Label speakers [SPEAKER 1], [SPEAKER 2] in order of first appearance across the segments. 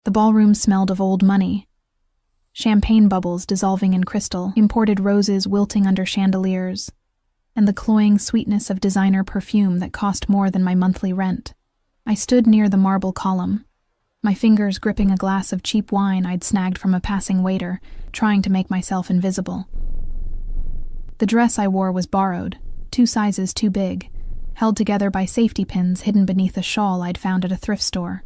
[SPEAKER 1] The ballroom smelled of old money. Champagne bubbles dissolving in crystal, imported roses wilting under chandeliers, and the cloying sweetness of designer perfume that cost more than my monthly rent. I stood near the marble column, my fingers gripping a glass of cheap wine I'd snagged from a passing waiter, trying to make myself invisible. The dress I wore was borrowed, 2 sizes too big, held together by safety pins hidden beneath a shawl I'd found at a thrift store.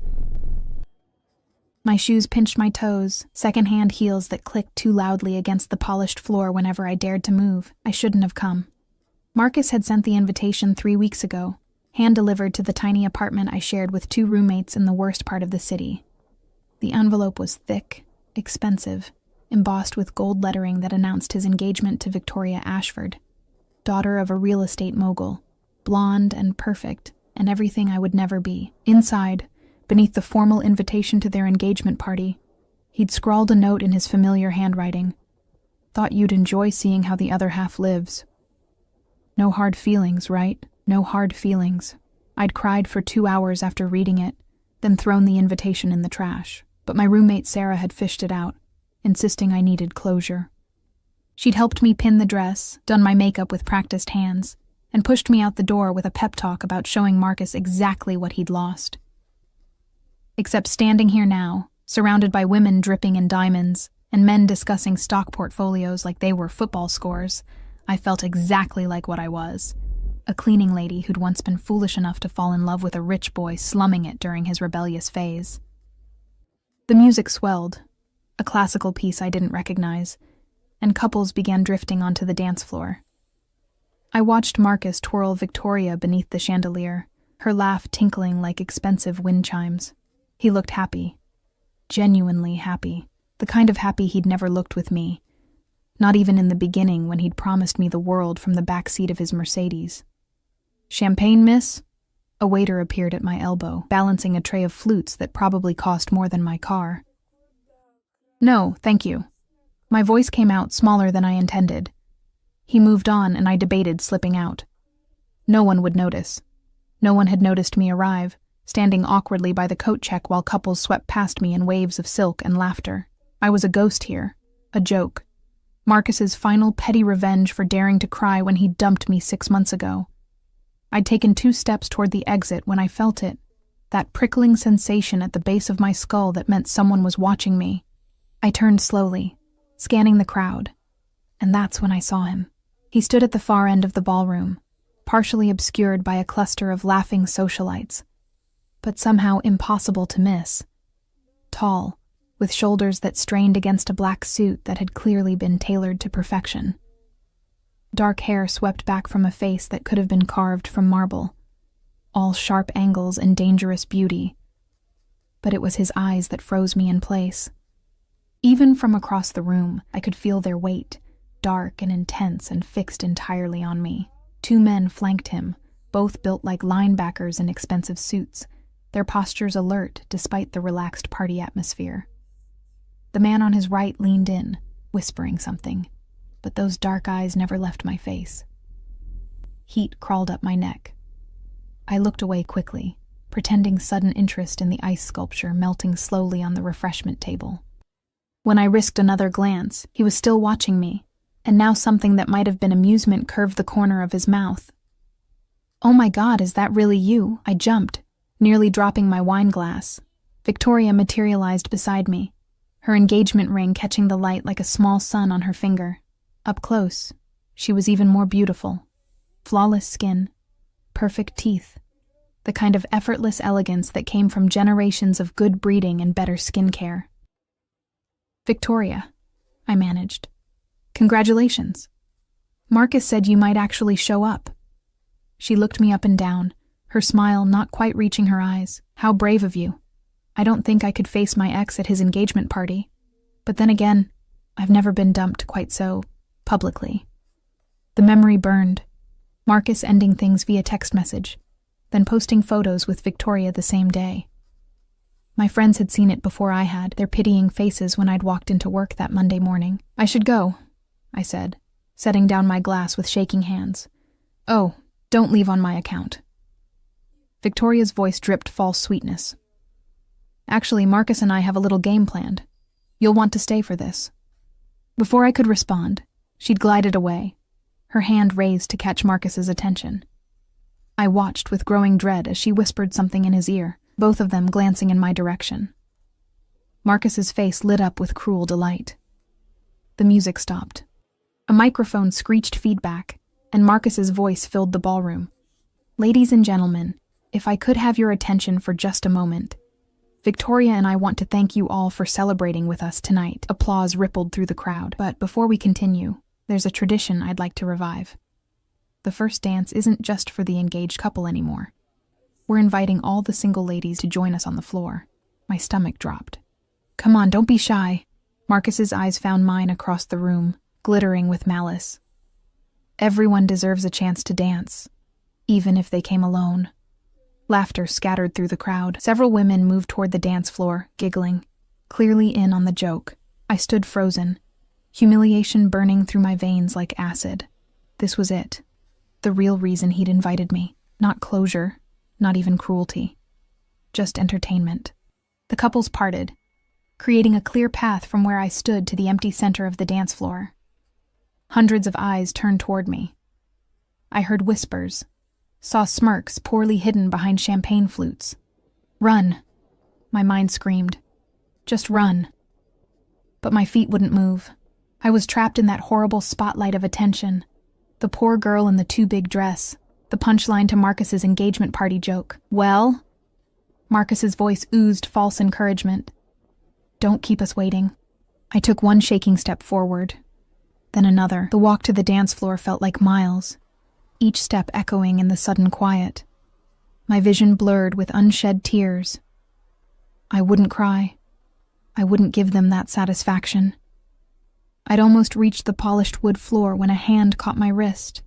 [SPEAKER 1] My shoes pinched my toes, second-hand heels that clicked too loudly against the polished floor whenever I dared to move. I shouldn't have come. Marcus had sent the invitation 3 weeks ago, hand-delivered to the tiny apartment I shared with 2 roommates in the worst part of the city. The envelope was thick, expensive, embossed with gold lettering that announced his engagement to Victoria Ashford, daughter of a real estate mogul, blonde and perfect, and everything I would never be. Inside, beneath the formal invitation to their engagement party, he'd scrawled a note in his familiar handwriting. Thought you'd enjoy seeing how the other half lives. No hard feelings, right? No hard feelings. I'd cried for 2 hours after reading it, then thrown the invitation in the trash. But my roommate Sarah had fished it out, insisting I needed closure. She'd helped me pin the dress, done my makeup with practiced hands, and pushed me out the door with a pep talk about showing Marcus exactly what he'd lost. Except standing here now, surrounded by women dripping in diamonds, and men discussing stock portfolios like they were football scores, I felt exactly like what I was. A cleaning lady who'd once been foolish enough to fall in love with a rich boy slumming it during his rebellious phase. The music swelled, a classical piece I didn't recognize, and couples began drifting onto the dance floor. I watched Marcus twirl Victoria beneath the chandelier, her laugh tinkling like expensive wind chimes. He looked happy, genuinely happy, the kind of happy he'd never looked with me, not even in the beginning when he'd promised me the world from the back seat of his Mercedes. "Champagne, miss?" A waiter appeared at my elbow, balancing a tray of flutes that probably cost more than my car. "No, thank you." My voice came out smaller than I intended. He moved on, and I debated slipping out. No one would notice. No one had noticed me arrive, standing awkwardly by the coat check while couples swept past me in waves of silk and laughter. I was a ghost here, a joke. Marcus's final petty revenge for daring to cry when he dumped me 6 months ago. I'd taken 2 steps toward the exit when I felt it, that prickling sensation at the base of my skull that meant someone was watching me. I turned slowly, scanning the crowd, and that's when I saw him. He stood at the far end of the ballroom, partially obscured by a cluster of laughing socialites, but somehow impossible to miss. Tall, with shoulders that strained against a black suit that had clearly been tailored to perfection. Dark hair swept back from a face that could have been carved from marble, all sharp angles and dangerous beauty. But it was his eyes that froze me in place. Even from across the room, I could feel their weight, dark and intense and fixed entirely on me. 2 men flanked him, both built like linebackers in expensive suits, their postures alert despite the relaxed party atmosphere. The man on his right leaned in, whispering something, but those dark eyes never left my face. Heat crawled up my neck. I looked away quickly, pretending sudden interest in the ice sculpture melting slowly on the refreshment table. When I risked another glance, he was still watching me, and now something that might have been amusement curved the corner of his mouth. "Oh my God, is that really you?" I jumped, nearly dropping my wine glass. Victoria materialized beside me, her engagement ring catching the light like a small sun on her finger. Up close, she was even more beautiful. Flawless skin, perfect teeth, the kind of effortless elegance that came from generations of good breeding and better skincare. "Victoria," I managed. "Congratulations. Marcus said you might actually show up." She looked me up and down, her smile not quite reaching her eyes. "How brave of you. I don't think I could face my ex at his engagement party. But then again, I've never been dumped quite so publicly." The memory burned. Marcus ending things via text message, then posting photos with Victoria the same day. My friends had seen it before I had, their pitying faces when I'd walked into work that Monday morning. "I should go," I said, setting down my glass with shaking hands. "Oh, don't leave on my account." Victoria's voice dripped false sweetness. Actually, Marcus and I have a little game planned. You'll want to stay for this." Before I could respond, she'd glided away, her hand raised to catch Marcus's attention. I watched with growing dread as she whispered something in his ear, both of them glancing in my direction. Marcus's face lit up with cruel delight. The music stopped. A microphone screeched feedback, and Marcus's voice filled the ballroom. "Ladies and gentlemen, if I could have your attention for just a moment. Victoria and I want to thank you all for celebrating with us tonight." Applause rippled through the crowd. But before we continue, there's a tradition I'd like to revive. The first dance isn't just for the engaged couple anymore. We're inviting all the single ladies to join us on the floor. My stomach dropped. "Come on, don't be shy." Marcus's eyes found mine across the room, glittering with malice. "Everyone deserves a chance to dance, even if they came alone." Laughter scattered through the crowd. Several women moved toward the dance floor, giggling, clearly in on the joke. I stood frozen, humiliation burning through my veins like acid. This was it. The real reason he'd invited me. Not closure, not even cruelty. Just entertainment. The couples parted, creating a clear path from where I stood to the empty center of the dance floor. Hundreds of eyes turned toward me. I heard whispers, saw smirks poorly hidden behind champagne flutes. "Run!" my mind screamed. "Just run." But my feet wouldn't move. I was trapped in that horrible spotlight of attention. The poor girl in the too big dress, the punchline to Marcus's engagement party joke. "Well?" Marcus's voice oozed false encouragement. "Don't keep us waiting." I took one shaking step forward, then another. The walk to the dance floor felt like miles, each step echoing in the sudden quiet. My vision blurred with unshed tears. I wouldn't cry. I wouldn't give them that satisfaction. I'd almost reached the polished wood floor when a hand caught my wrist.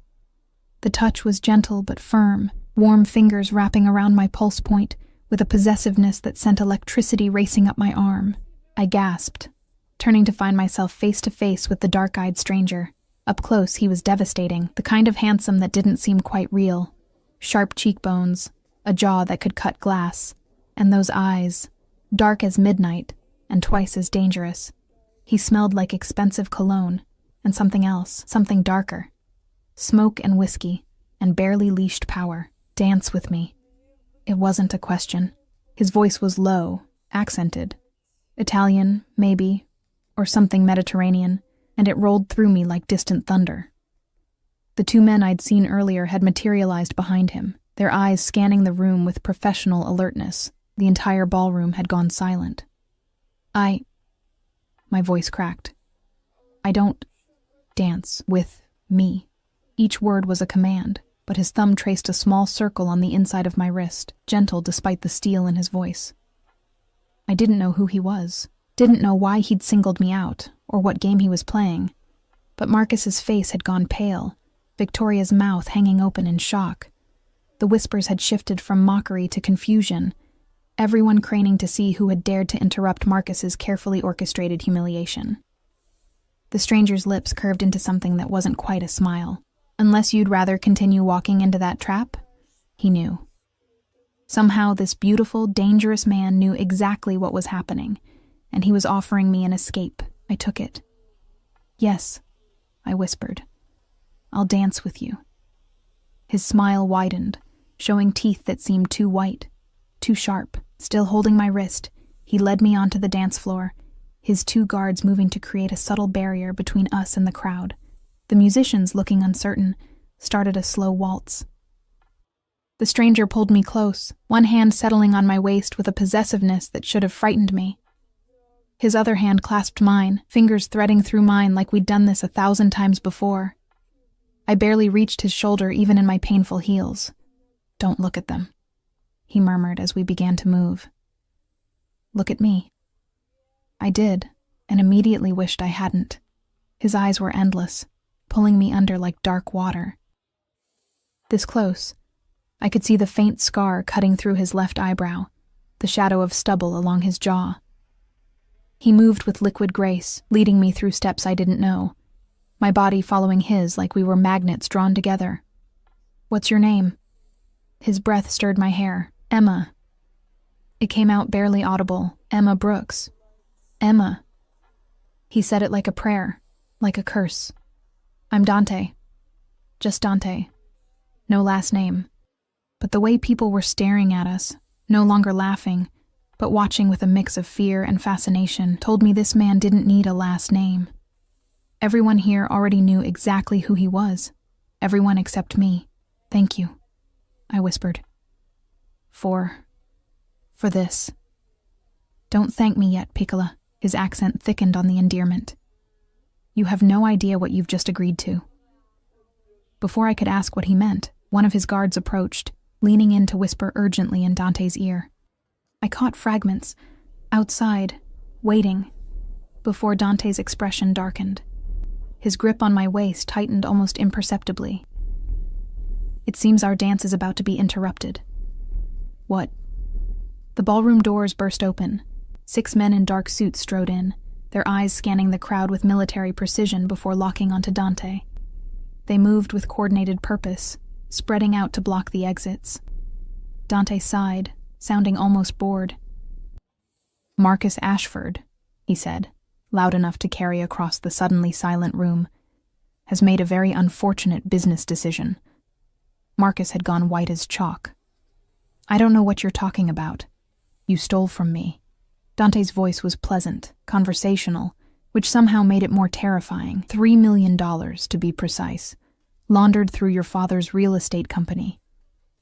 [SPEAKER 1] The touch was gentle but firm, warm fingers wrapping around my pulse point with a possessiveness that sent electricity racing up my arm. I gasped, turning to find myself face to face with the dark-eyed stranger. Up close, he was devastating, the kind of handsome that didn't seem quite real. Sharp cheekbones, a jaw that could cut glass, and those eyes, dark as midnight and twice as dangerous. He smelled like expensive cologne, and something else, something darker. Smoke and whiskey, and barely leashed power. "Dance with me." It wasn't a question. His voice was low, accented. Italian, maybe, or something Mediterranean, and it rolled through me like distant thunder. The two men I'd seen earlier had materialized behind him, their eyes scanning the room with professional alertness. The entire ballroom had gone silent. My voice cracked. "I don't dance with me." Each word was a command, but his thumb traced a small circle on the inside of my wrist, gentle despite the steel in his voice. I didn't know who he was, didn't know why he'd singled me out, or what game he was playing. But Marcus's face had gone pale, Victoria's mouth hanging open in shock. The whispers had shifted from mockery to confusion, everyone craning to see who had dared to interrupt Marcus's carefully orchestrated humiliation. The stranger's lips curved into something that wasn't quite a smile. "Unless you'd rather continue walking into that trap?" He knew. Somehow this beautiful, dangerous man knew exactly what was happening, and he was offering me an escape. I took it. "Yes," I whispered. "I'll dance with you." His smile widened, showing teeth that seemed too white, too sharp. Still holding my wrist, he led me onto the dance floor, his two guards moving to create a subtle barrier between us and the crowd. The musicians, looking uncertain, started a slow waltz. The stranger pulled me close, one hand settling on my waist with a possessiveness that should have frightened me. His other hand clasped mine, fingers threading through mine like we'd done this 1,000 times before. I barely reached his shoulder even in my painful heels. "Don't look at them," he murmured as we began to move. "Look at me." I did, and immediately wished I hadn't. His eyes were endless, pulling me under like dark water. This close, I could see the faint scar cutting through his left eyebrow, the shadow of stubble along his jaw. He moved with liquid grace, leading me through steps I didn't know, my body following his like we were magnets drawn together. "What's your name?" His breath stirred my hair. "Emma." It came out barely audible. Emma Brooks. Emma. He said it like a prayer, like a curse. I'm Dante. Just Dante. No last name. But the way people were staring at us, no longer laughing, but watching with a mix of fear and fascination, told me this man didn't need a last name. Everyone here already knew exactly who he was. Everyone except me. Thank you, I whispered. For this. Don't thank me yet, Piccola. His accent thickened on the endearment. You have no idea what you've just agreed to. Before I could ask what he meant, one of his guards approached, leaning in to whisper urgently in Dante's ear. I caught fragments, outside, waiting, before Dante's expression darkened. His grip on my waist tightened almost imperceptibly. It seems our dance is about to be interrupted. What? The ballroom doors burst open. 6 men in dark suits strode in, their eyes scanning the crowd with military precision before locking onto Dante. They moved with coordinated purpose, spreading out to block the exits. Dante sighed, sounding almost bored. Marcus Ashford, he said, loud enough to carry across the suddenly silent room, has made a very unfortunate business decision. Marcus had gone white as chalk. I don't know what you're talking about. You stole from me. Dante's voice was pleasant, conversational, which somehow made it more terrifying. $3 million, to be precise, laundered through your father's real estate company.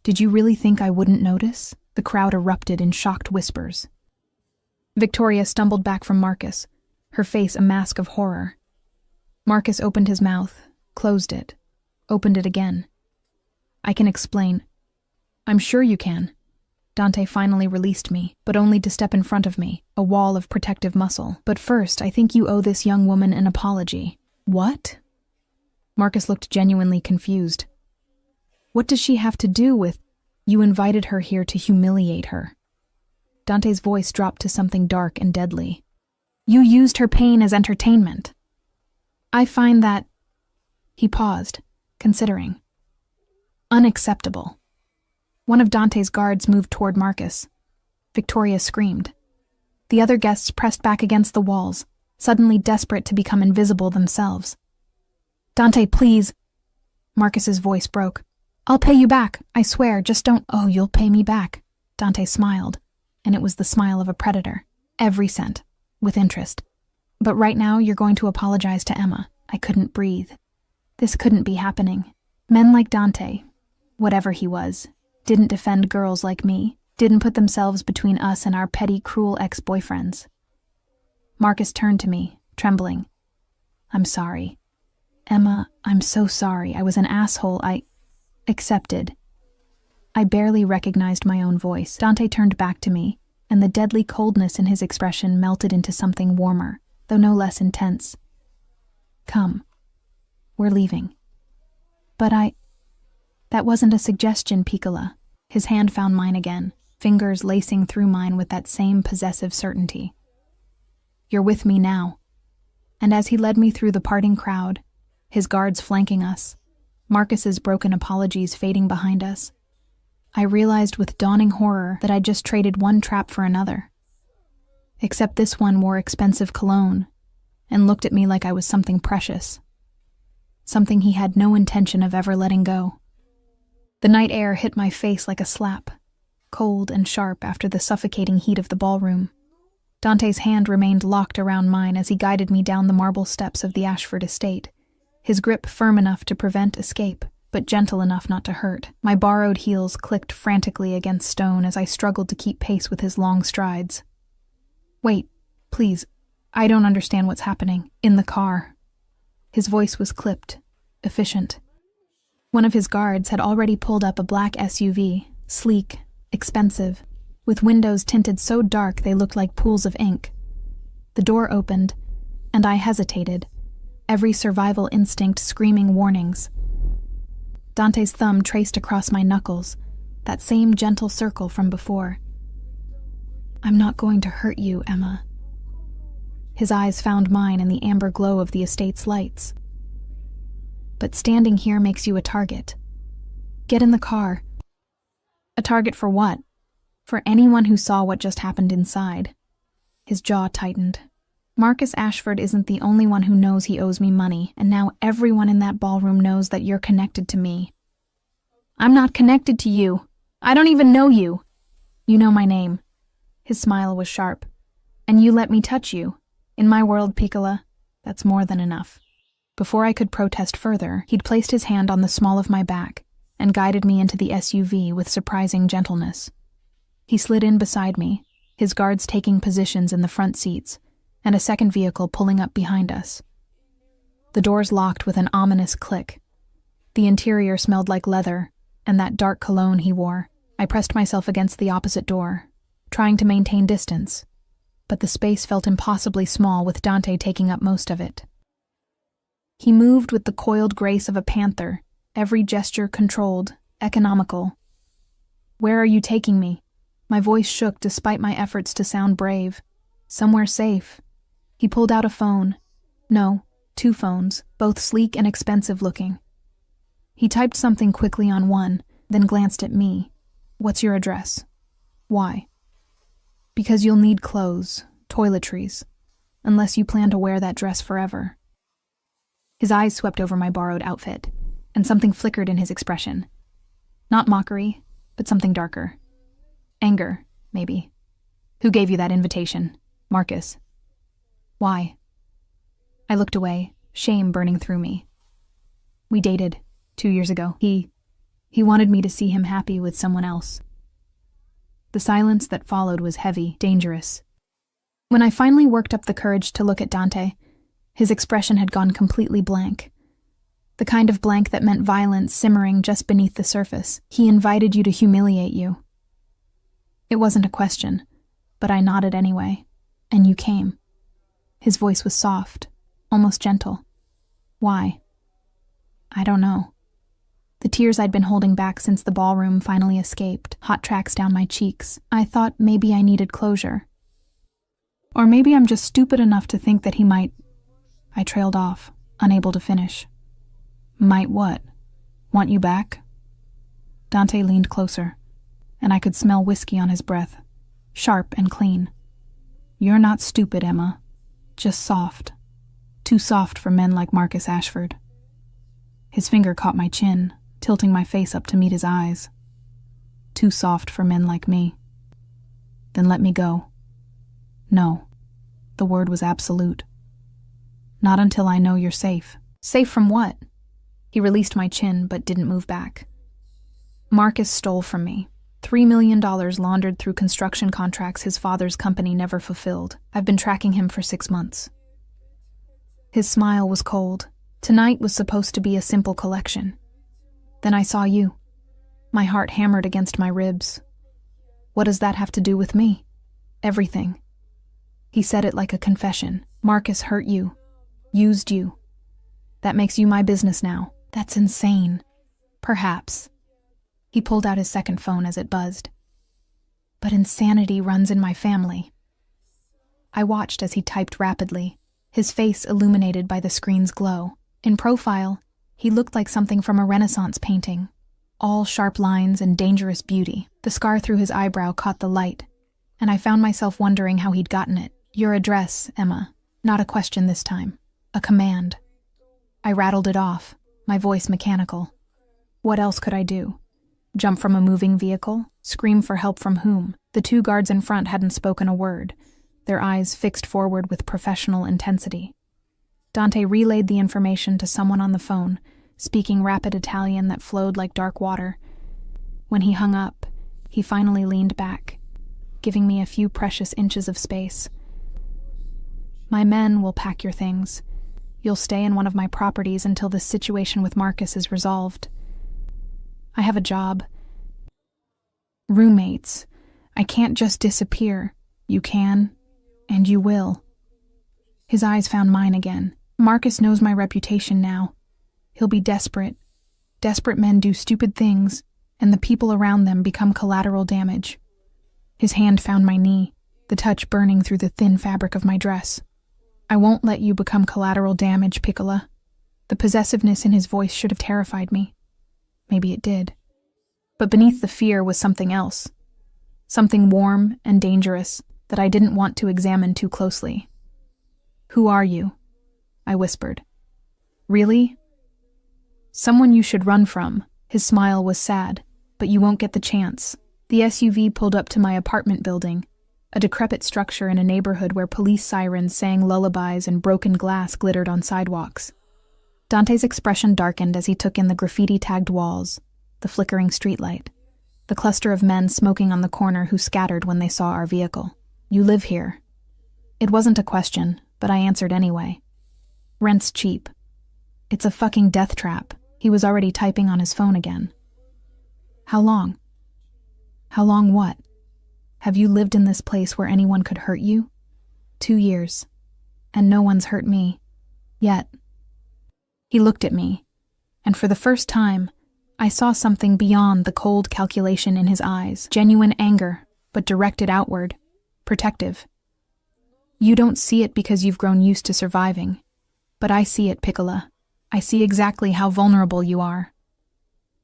[SPEAKER 1] Did you really think I wouldn't notice? The crowd erupted in shocked whispers. Victoria stumbled back from Marcus, her face a mask of horror. Marcus opened his mouth, closed it, opened it again. I can explain. I'm sure you can. Dante finally released me, but only to step in front of me, a wall of protective muscle. But first, I think you owe this young woman an apology. What? Marcus looked genuinely confused. What does she have to do with... You invited her here to humiliate her. Dante's voice dropped to something dark and deadly. You used her pain as entertainment. I find that... He paused, considering. Unacceptable. One of Dante's guards moved toward Marcus. Victoria screamed. The other guests pressed back against the walls, suddenly desperate to become invisible themselves. Dante, please. Marcus's voice broke. I'll pay you back, I swear, just don't... Oh, you'll pay me back. Dante smiled, and it was the smile of a predator. Every cent, with interest. But right now you're going to apologize to Emma. I couldn't breathe. This couldn't be happening. Men like Dante, whatever he was, didn't defend girls like me, didn't put themselves between us and our petty, cruel ex-boyfriends. Marcus turned to me, trembling. I'm sorry. Emma, I'm so sorry. I was an asshole. I accepted. I barely recognized my own voice. Dante turned back to me, and the deadly coldness in his expression melted into something warmer, though no less intense. Come. We're leaving. But That wasn't a suggestion, Piccola. His hand found mine again, fingers lacing through mine with that same possessive certainty. You're with me now. And as he led me through the parting crowd, his guards flanking us, Marcus's broken apologies fading behind us, I realized with dawning horror that I'd just traded one trap for another. Except this one wore expensive cologne and looked at me like I was something precious. Something he had no intention of ever letting go. The night air hit my face like a slap, cold and sharp after the suffocating heat of the ballroom. Dante's hand remained locked around mine as he guided me down the marble steps of the Ashford estate, his grip firm enough to prevent escape, but gentle enough not to hurt. My borrowed heels clicked frantically against stone as I struggled to keep pace with his long strides. Wait, please, I don't understand what's happening. In the car. His voice was clipped, efficient. One of his guards had already pulled up a black SUV, sleek, expensive, with windows tinted so dark they looked like pools of ink. The door opened, and I hesitated, every survival instinct screaming warnings. Dante's thumb traced across my knuckles, that same gentle circle from before. I'm not going to hurt you, Emma. His eyes found mine in the amber glow of the estate's lights. But standing here makes you a target. Get in the car. A target for what? For anyone who saw what just happened inside. His jaw tightened. Marcus Ashford isn't the only one who knows he owes me money, and now everyone in that ballroom knows that you're connected to me. I'm not connected to you. I don't even know you. You know my name. His smile was sharp. And you let me touch you. In my world, Piccola, that's more than enough. Before I could protest further, he'd placed his hand on the small of my back and guided me into the SUV with surprising gentleness. He slid in beside me, his guards taking positions in the front seats, and a second vehicle pulling up behind us. The doors locked with an ominous click. The interior smelled like leather, and that dark cologne he wore. I pressed myself against the opposite door, trying to maintain distance, but the space felt impossibly small with Dante taking up most of it. He moved with the coiled grace of a panther, every gesture controlled, economical. Where are you taking me? My voice shook despite my efforts to sound brave. Somewhere safe. He pulled out a phone. No, 2 phones, both sleek and expensive looking. He typed something quickly on one, then glanced at me. What's your address? Why? Because you'll need clothes, toiletries, unless you plan to wear that dress forever. His eyes swept over my borrowed outfit, and something flickered in his expression. Not mockery, but something darker. Anger, maybe. Who gave you that invitation? Marcus. Why? I looked away, shame burning through me. We dated 2 years ago. He wanted me to see him happy with someone else. The silence that followed was heavy, dangerous. When I finally worked up the courage to look at Dante, his expression had gone completely blank. The kind of blank that meant violence simmering just beneath the surface. He invited you to humiliate you. It wasn't a question, but I nodded anyway, and you came. His voice was soft, almost gentle. Why? I don't know. The tears I'd been holding back since the ballroom finally escaped, hot tracks down my cheeks. I thought maybe I needed closure. Or maybe I'm just stupid enough to think that he might... I trailed off, unable to finish. Might what? Want you back? Dante leaned closer, and I could smell whiskey on his breath, sharp and clean. You're not stupid, Emma. Just soft. Too soft for men like Marcus Ashford. His finger caught my chin, tilting my face up to meet his eyes. Too soft for men like me. Then let me go. No. The word was absolute. Not until I know you're safe. Safe from what? He released my chin, but didn't move back. Marcus stole from me. $3 million laundered through construction contracts his father's company never fulfilled. I've been tracking him for 6 months. His smile was cold. Tonight was supposed to be a simple collection. Then I saw you. My heart hammered against my ribs. What does that have to do with me? Everything. He said it like a confession. Marcus hurt you. Used you. That makes you my business now. That's insane. Perhaps. He pulled out his second phone as it buzzed. But insanity runs in my family. I watched as he typed rapidly, his face illuminated by the screen's glow. In profile, he looked like something from a Renaissance painting. All sharp lines and dangerous beauty. The scar through his eyebrow caught the light, and I found myself wondering how he'd gotten it. Your address, Emma. Not a question this time. A command. I rattled it off, my voice mechanical. What else could I do? Jump from a moving vehicle? Scream for help from whom? The 2 guards in front hadn't spoken a word, their eyes fixed forward with professional intensity. Dante relayed the information to someone on the phone, speaking rapid Italian that flowed like dark water. When he hung up, he finally leaned back, giving me a few precious inches of space. My men will pack your things. You'll stay in one of my properties until this situation with Marcus is resolved. I have a job. Roommates. I can't just disappear. You can, and you will. His eyes found mine again. Marcus knows my reputation now. He'll be desperate. Desperate men do stupid things, and the people around them become collateral damage. His hand found my knee, the touch burning through the thin fabric of my dress. I won't let you become collateral damage, Piccola. The possessiveness in his voice should have terrified me. Maybe it did. But beneath the fear was something else. something warm and dangerous that I didn't want to examine too closely. "Who are you?" I whispered. "Really?" "Someone you should run from." His smile was sad. "But you won't get the chance." The SUV pulled up to my apartment building, a decrepit structure in a neighborhood where police sirens sang lullabies and broken glass glittered on sidewalks. Dante's expression darkened as he took in the graffiti-tagged walls, the flickering streetlight, the cluster of men smoking on the corner who scattered when they saw our vehicle. "You live here." It wasn't a question, but I answered anyway. "Rent's cheap." "It's a fucking death trap." He was already typing on his phone again. "How long?" "How long what? Have you lived in this place where anyone could hurt you?" 2 years. And no one's hurt me. Yet. He looked at me, and for the first time, I saw something beyond the cold calculation in his eyes. Genuine anger, but directed outward. Protective. "You don't see it because you've grown used to surviving. But I see it, Piccola. I see exactly how vulnerable you are."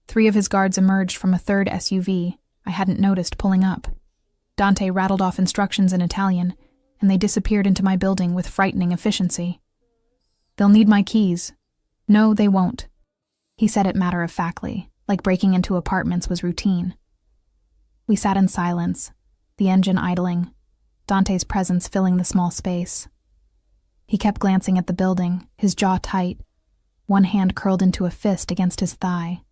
[SPEAKER 1] 3 of his guards emerged from a third SUV I hadn't noticed pulling up. Dante rattled off instructions in Italian, and they disappeared into my building with frightening efficiency. "They'll need my keys." "No, they won't." He said it matter-of-factly, like breaking into apartments was routine. We sat in silence, the engine idling, Dante's presence filling the small space. He kept glancing at the building, his jaw tight, one hand curled into a fist against his thigh.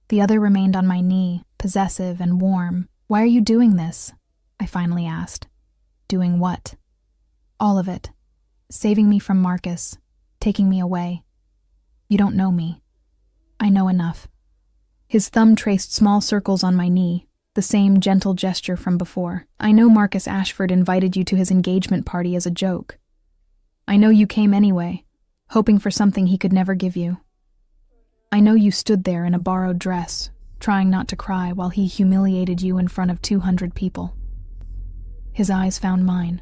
[SPEAKER 1] The other remained on my knee, possessive and warm. "Why are you doing this?" I finally asked. "Doing what?" "All of it. Saving me from Marcus, taking me away. You don't know me." "I know enough." His thumb traced small circles on my knee, the same gentle gesture from before. "I know Marcus Ashford invited you to his engagement party as a joke. I know you came anyway, hoping for something he could never give you. I know you stood there in a borrowed dress, trying not to cry while he humiliated you in front of 200 people. His eyes found mine,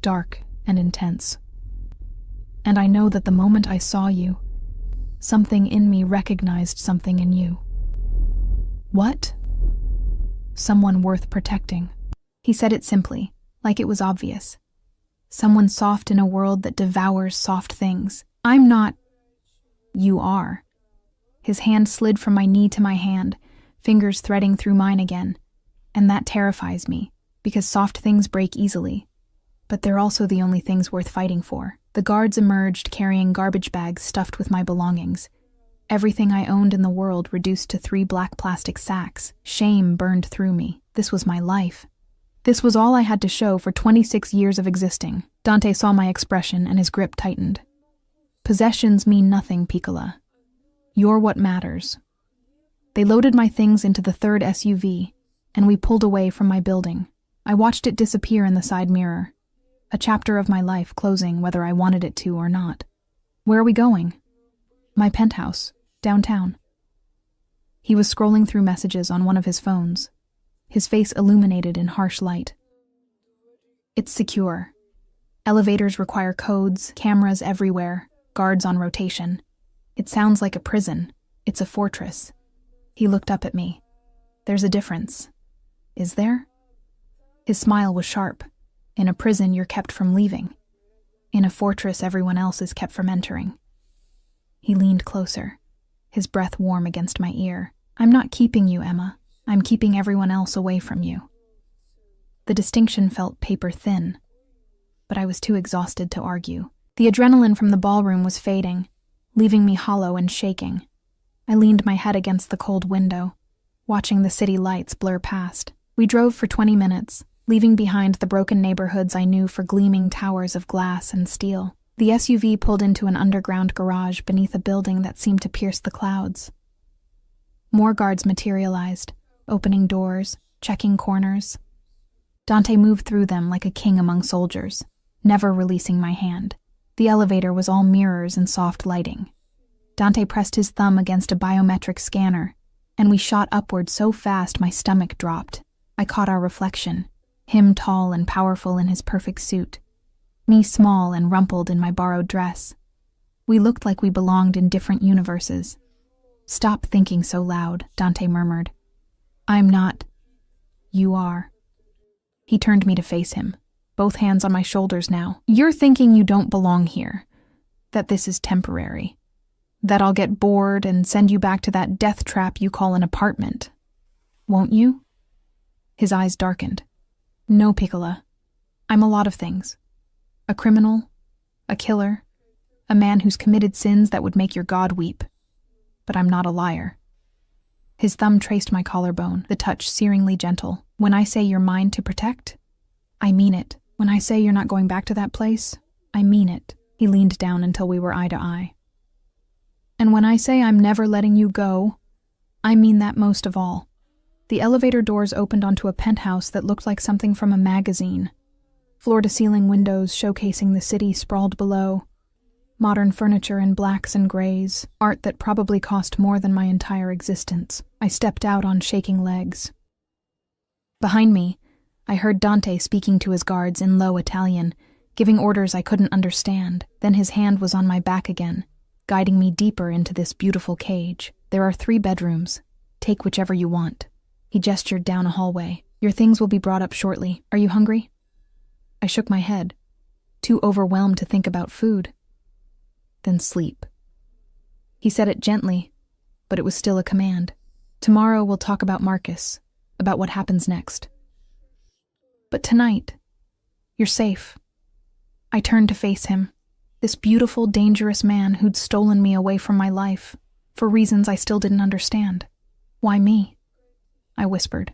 [SPEAKER 1] dark and intense. And I know that the moment I saw you, something in me recognized something in you." "What?" "Someone worth protecting." He said it simply, like it was obvious. "Someone soft in a world that devours soft things. I'm not." "You are." His hand slid from my knee to my hand, fingers threading through mine again. And that terrifies me, because soft things break easily. But they're also the only things worth fighting for. The guards emerged carrying garbage bags stuffed with my belongings. Everything I owned in the world reduced to 3 black plastic sacks. Shame burned through me. This was my life. This was all I had to show for 26 years of existing. Dante saw my expression and his grip tightened. "Possessions mean nothing, Piccola. You're what matters." They loaded my things into the third SUV, and we pulled away from my building. I watched it disappear in the side mirror. A chapter of my life closing whether I wanted it to or not. "Where are we going?" "My penthouse, downtown." He was scrolling through messages on one of his phones, his face illuminated in harsh light. "It's secure. Elevators require codes, cameras everywhere, guards on rotation. It sounds like a prison. It's a fortress." He looked up at me. "There's a difference." "Is there?" His smile was sharp. "In a prison, you're kept from leaving. In a fortress, everyone else is kept from entering." He leaned closer, his breath warm against my ear. "I'm not keeping you, Emma. I'm keeping everyone else away from you." The distinction felt paper thin, but I was too exhausted to argue. The adrenaline from the ballroom was fading, leaving me hollow and shaking. I leaned my head against the cold window, watching the city lights blur past. We drove for 20 minutes, leaving behind the broken neighborhoods I knew for gleaming towers of glass and steel. The SUV pulled into an underground garage beneath a building that seemed to pierce the clouds. More guards materialized, opening doors, checking corners. Dante moved through them like a king among soldiers, never releasing my hand. The elevator was all mirrors and soft lighting. Dante pressed his thumb against a biometric scanner, and we shot upward so fast my stomach dropped. I caught our reflection, him tall and powerful in his perfect suit, me small and rumpled in my borrowed dress. We looked like we belonged in different universes. "Stop thinking so loud," Dante murmured. "I'm not." "You are." He turned me to face him, both hands on my shoulders now. You're thinking you don't belong here, that this is temporary, that I'll get bored and send you back to that death trap you call an apartment. Won't you? His eyes darkened. No, Piccola. I'm a lot of things. A criminal, a killer, a man who's committed sins that would make your God weep. But I'm not a liar. His thumb traced my collarbone, the touch searingly gentle. When I say you're mine to protect, I mean it. When I say you're not going back to that place, I mean it. He leaned down until we were eye to eye. And when I say I'm never letting you go, I mean that most of all. The elevator doors opened onto a penthouse that looked like something from a magazine. Floor-to-ceiling windows showcasing the city sprawled below. Modern furniture in blacks and grays, art that probably cost more than my entire existence. I stepped out on shaking legs. Behind me, I heard Dante speaking to his guards in low Italian, giving orders I couldn't understand. Then his hand was on my back again, guiding me deeper into this beautiful cage. There are 3 bedrooms. Take whichever you want. He gestured down a hallway. Your things will be brought up shortly. Are you hungry? I shook my head, too overwhelmed to think about food. Then sleep. He said it gently, but it was still a command. Tomorrow we'll talk about Marcus, about what happens next. But tonight, you're safe. I turned to face him, this beautiful, dangerous man who'd stolen me away from my life, for reasons I still didn't understand. Why me? I whispered.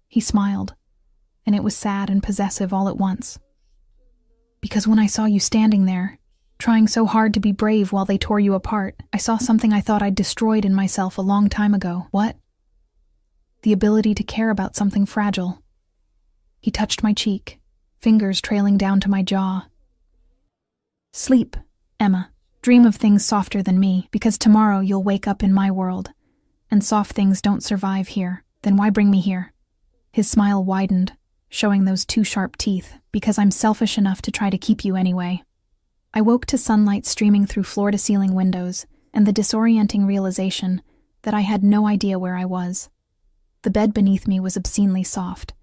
[SPEAKER 1] He smiled, and it was sad and possessive all at once. Because when I saw you standing there, trying so hard to be brave while they tore you apart, I saw something I thought I'd destroyed in myself a long time ago. What? The ability to care about something fragile. He touched my cheek, fingers trailing down to my jaw. Sleep, Emma. Dream of things softer than me, because tomorrow you'll wake up in my world, and soft things don't survive here. Then why bring me here? His smile widened, showing those 2 sharp teeth, because I'm selfish enough to try to keep you anyway. I woke to sunlight streaming through floor-to-ceiling windows and the disorienting realization that I had no idea where I was. The bed beneath me was obscenely soft,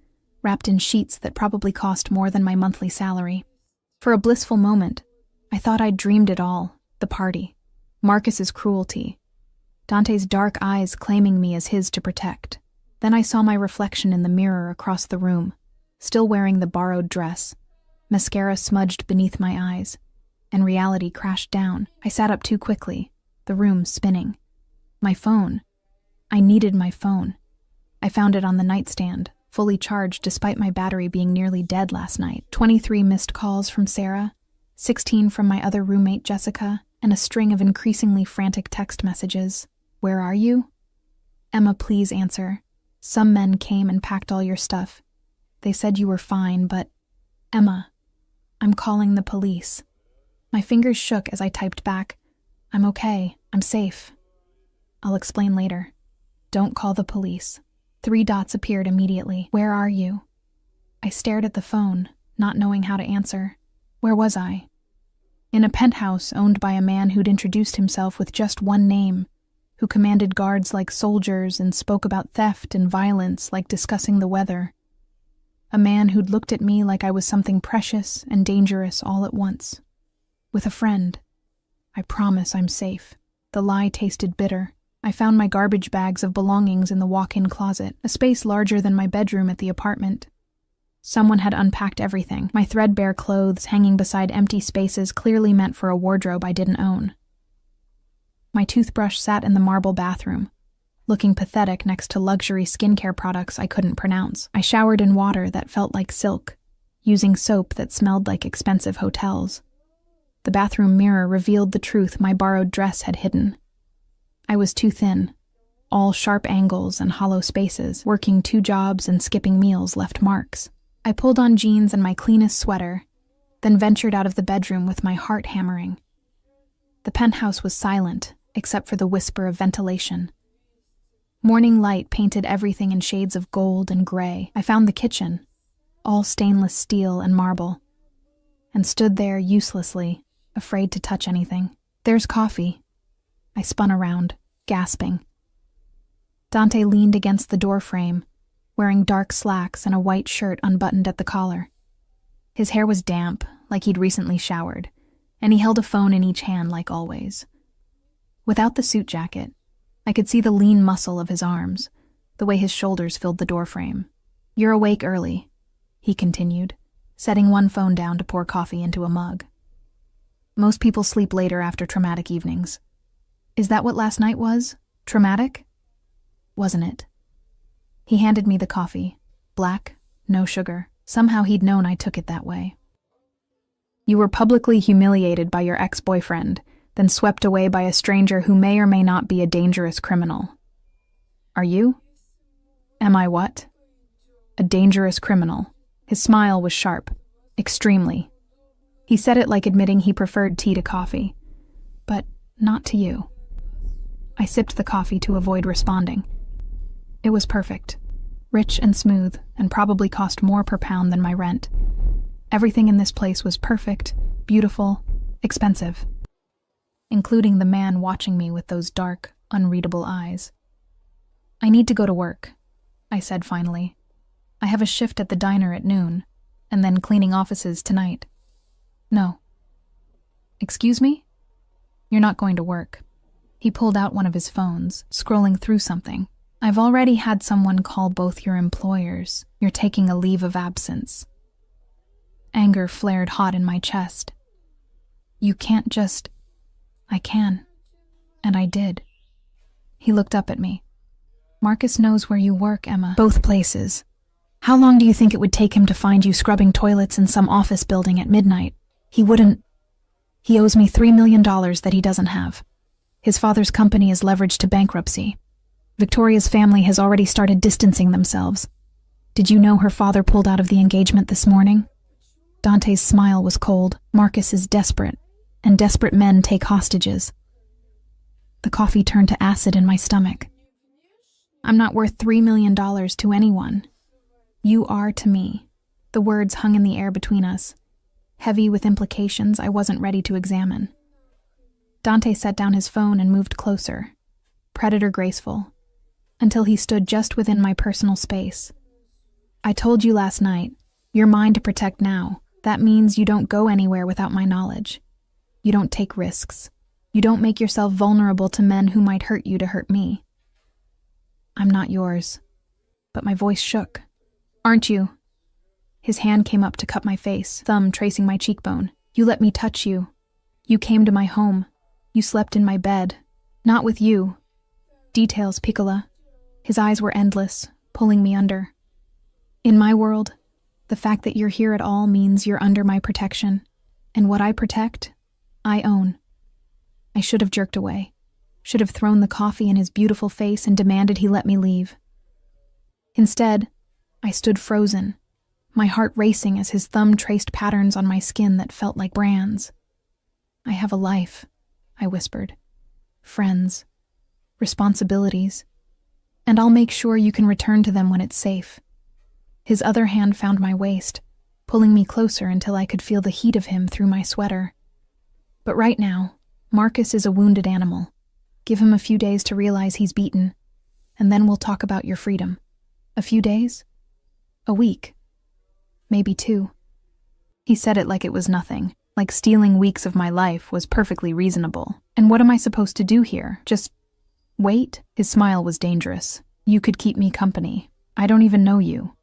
[SPEAKER 1] wrapped in sheets that probably cost more than my monthly salary. For a blissful moment, I thought I'd dreamed it all, the party, Marcus's cruelty, Dante's dark eyes claiming me as his to protect. Then I saw my reflection in the mirror across the room, still wearing the borrowed dress, mascara smudged beneath my eyes, and reality crashed down. I sat up too quickly, the room spinning. My phone. I needed my phone. I found it on the nightstand, fully charged despite my battery being nearly dead last night. 23 missed calls from Sarah, 16 from my other roommate Jessica, and a string of increasingly frantic text messages. Where are you? Emma, please answer. Some men came and packed all your stuff. They said you were fine, but... Emma, I'm calling the police. My fingers shook as I typed back, I'm okay, I'm safe. I'll explain later. Don't call the police. 3 dots appeared immediately. Where are you? I stared at the phone, not knowing how to answer. Where was I? In a penthouse owned by a man who'd introduced himself with just one name, who commanded guards like soldiers and spoke about theft and violence like discussing the weather. A man who'd looked at me like I was something precious and dangerous all at once. With a friend. I promise I'm safe. The lie tasted bitter. I found my garbage bags of belongings in the walk-in closet, a space larger than my bedroom at the apartment. Someone had unpacked everything, my threadbare clothes hanging beside empty spaces clearly meant for a wardrobe I didn't own. My toothbrush sat in the marble bathroom, looking pathetic next to luxury skincare products I couldn't pronounce. I showered in water that felt like silk, using soap that smelled like expensive hotels. The bathroom mirror revealed the truth my borrowed dress had hidden. I was too thin. All sharp angles and hollow spaces, working 2 jobs and skipping meals left marks. I pulled on jeans and my cleanest sweater, then ventured out of the bedroom with my heart hammering. The penthouse was silent, except for the whisper of ventilation. Morning light painted everything in shades of gold and gray. I found the kitchen, all stainless steel and marble, and stood there uselessly, afraid to touch anything. There's coffee. I spun around, gasping. Dante leaned against the doorframe, wearing dark slacks and a white shirt unbuttoned at the collar. His hair was damp, like he'd recently showered, and he held a phone in each hand like always. Without the suit jacket, I could see the lean muscle of his arms, the way his shoulders filled the doorframe. "You're awake early," he continued, setting one phone down to pour coffee into a mug. "Most people sleep later after traumatic evenings. Is that what last night was? Traumatic? Wasn't it?" He handed me the coffee. Black, no sugar. Somehow he'd known I took it that way. "You were publicly humiliated by your ex-boyfriend, then swept away by a stranger who may or may not be a dangerous criminal. Are you? Am I what? A dangerous criminal." His smile was sharp. Extremely. He said it like admitting he preferred tea to coffee. "But not to you." I sipped the coffee to avoid responding. It was perfect. Rich and smooth, and probably cost more per pound than my rent. Everything in this place was perfect, beautiful, expensive. Including the man watching me with those dark, unreadable eyes. "I need to go to work," I said finally. "I have a shift at the diner at noon, and then cleaning offices tonight." "No." "Excuse me? You're not going to work." He pulled out one of his phones, scrolling through something. "I've already had someone call both your employers. You're taking a leave of absence." Anger flared hot in my chest. "You can't just..." "I can." And I did. He looked up at me. "Marcus knows where you work, Emma. Both places. How long do you think it would take him to find you scrubbing toilets in some office building at midnight? He wouldn't. He owes me $3 million that he doesn't have. His father's company is leveraged to bankruptcy. Victoria's family has already started distancing themselves. Did you know her father pulled out of the engagement this morning?" Dante's smile was cold. "Marcus is desperate, and desperate men take hostages." The coffee turned to acid in my stomach. "I'm not worth $3 million to anyone. You are to me." The words hung in the air between us, heavy with implications I wasn't ready to examine. Dante set down his phone and moved closer, predator graceful, until he stood just within my personal space. "I told you last night, you're mine to protect now. That means you don't go anywhere without my knowledge. You don't take risks. You don't make yourself vulnerable to men who might hurt you to hurt me." "I'm not yours." But my voice shook. "Aren't you?" His hand came up to cup my face, thumb tracing my cheekbone. "You let me touch you. You came to my home. You slept in my bed. Not with you." Details, Piccola. His eyes were endless, pulling me under. "In my world, the fact that you're here at all means you're under my protection. And what I protect, I own." I should have jerked away. Should have thrown the coffee in his beautiful face and demanded he let me leave. Instead, I stood frozen, my heart racing as his thumb traced patterns on my skin that felt like brands. "I have a life," I whispered. "Friends. Responsibilities. And I'll make sure you can return to them when it's safe." His other hand found my waist, pulling me closer until I could feel the heat of him through my sweater. "But right now, Marcus is a wounded animal. Give him a few days to realize he's beaten, and then we'll talk about your freedom." "A few days? A week? Maybe 2. He said it like it was nothing, like stealing weeks of my life was perfectly reasonable. "And what am I supposed to do here? Just wait?" His smile was dangerous. "You could keep me company. I don't even know you.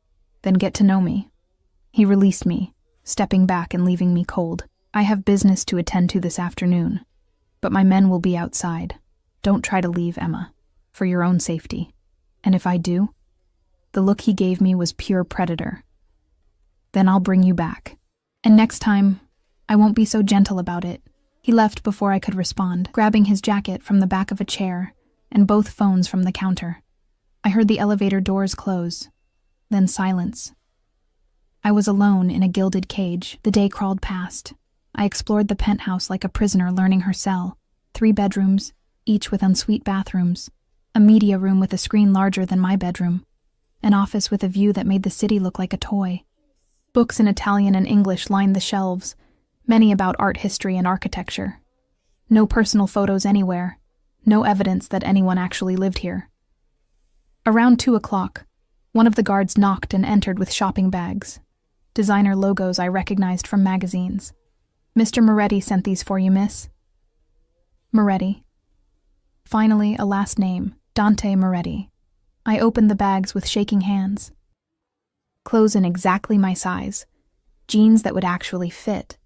[SPEAKER 1] Then get to know me." He released me, stepping back and leaving me cold. "I have business to attend to this afternoon, but my men will be outside. Don't try to leave, Emma, for your own safety. And if I do..." The look he gave me was pure predator. "Then I'll bring you back. And next time, I won't be so gentle about it." He left before I could respond, grabbing his jacket from the back of a chair and both phones from the counter. I heard the elevator doors close, then silence. I was alone in a gilded cage. The day crawled past. I explored the penthouse like a prisoner learning her cell. 3 bedrooms, each with ensuite bathrooms. A media room with a screen larger than my bedroom. An office with a view that made the city look like a toy. Books in Italian and English lined the shelves, many about art history and architecture. No personal photos anywhere. No evidence that anyone actually lived here. Around 2 o'clock, One of the guards knocked and entered with shopping bags. Designer logos I recognized from magazines. "Mr. Moretti sent these for you, miss." Moretti. Finally, a last name, Dante Moretti. I opened the bags with shaking hands. Clothes in exactly my size. Jeans that would actually fit.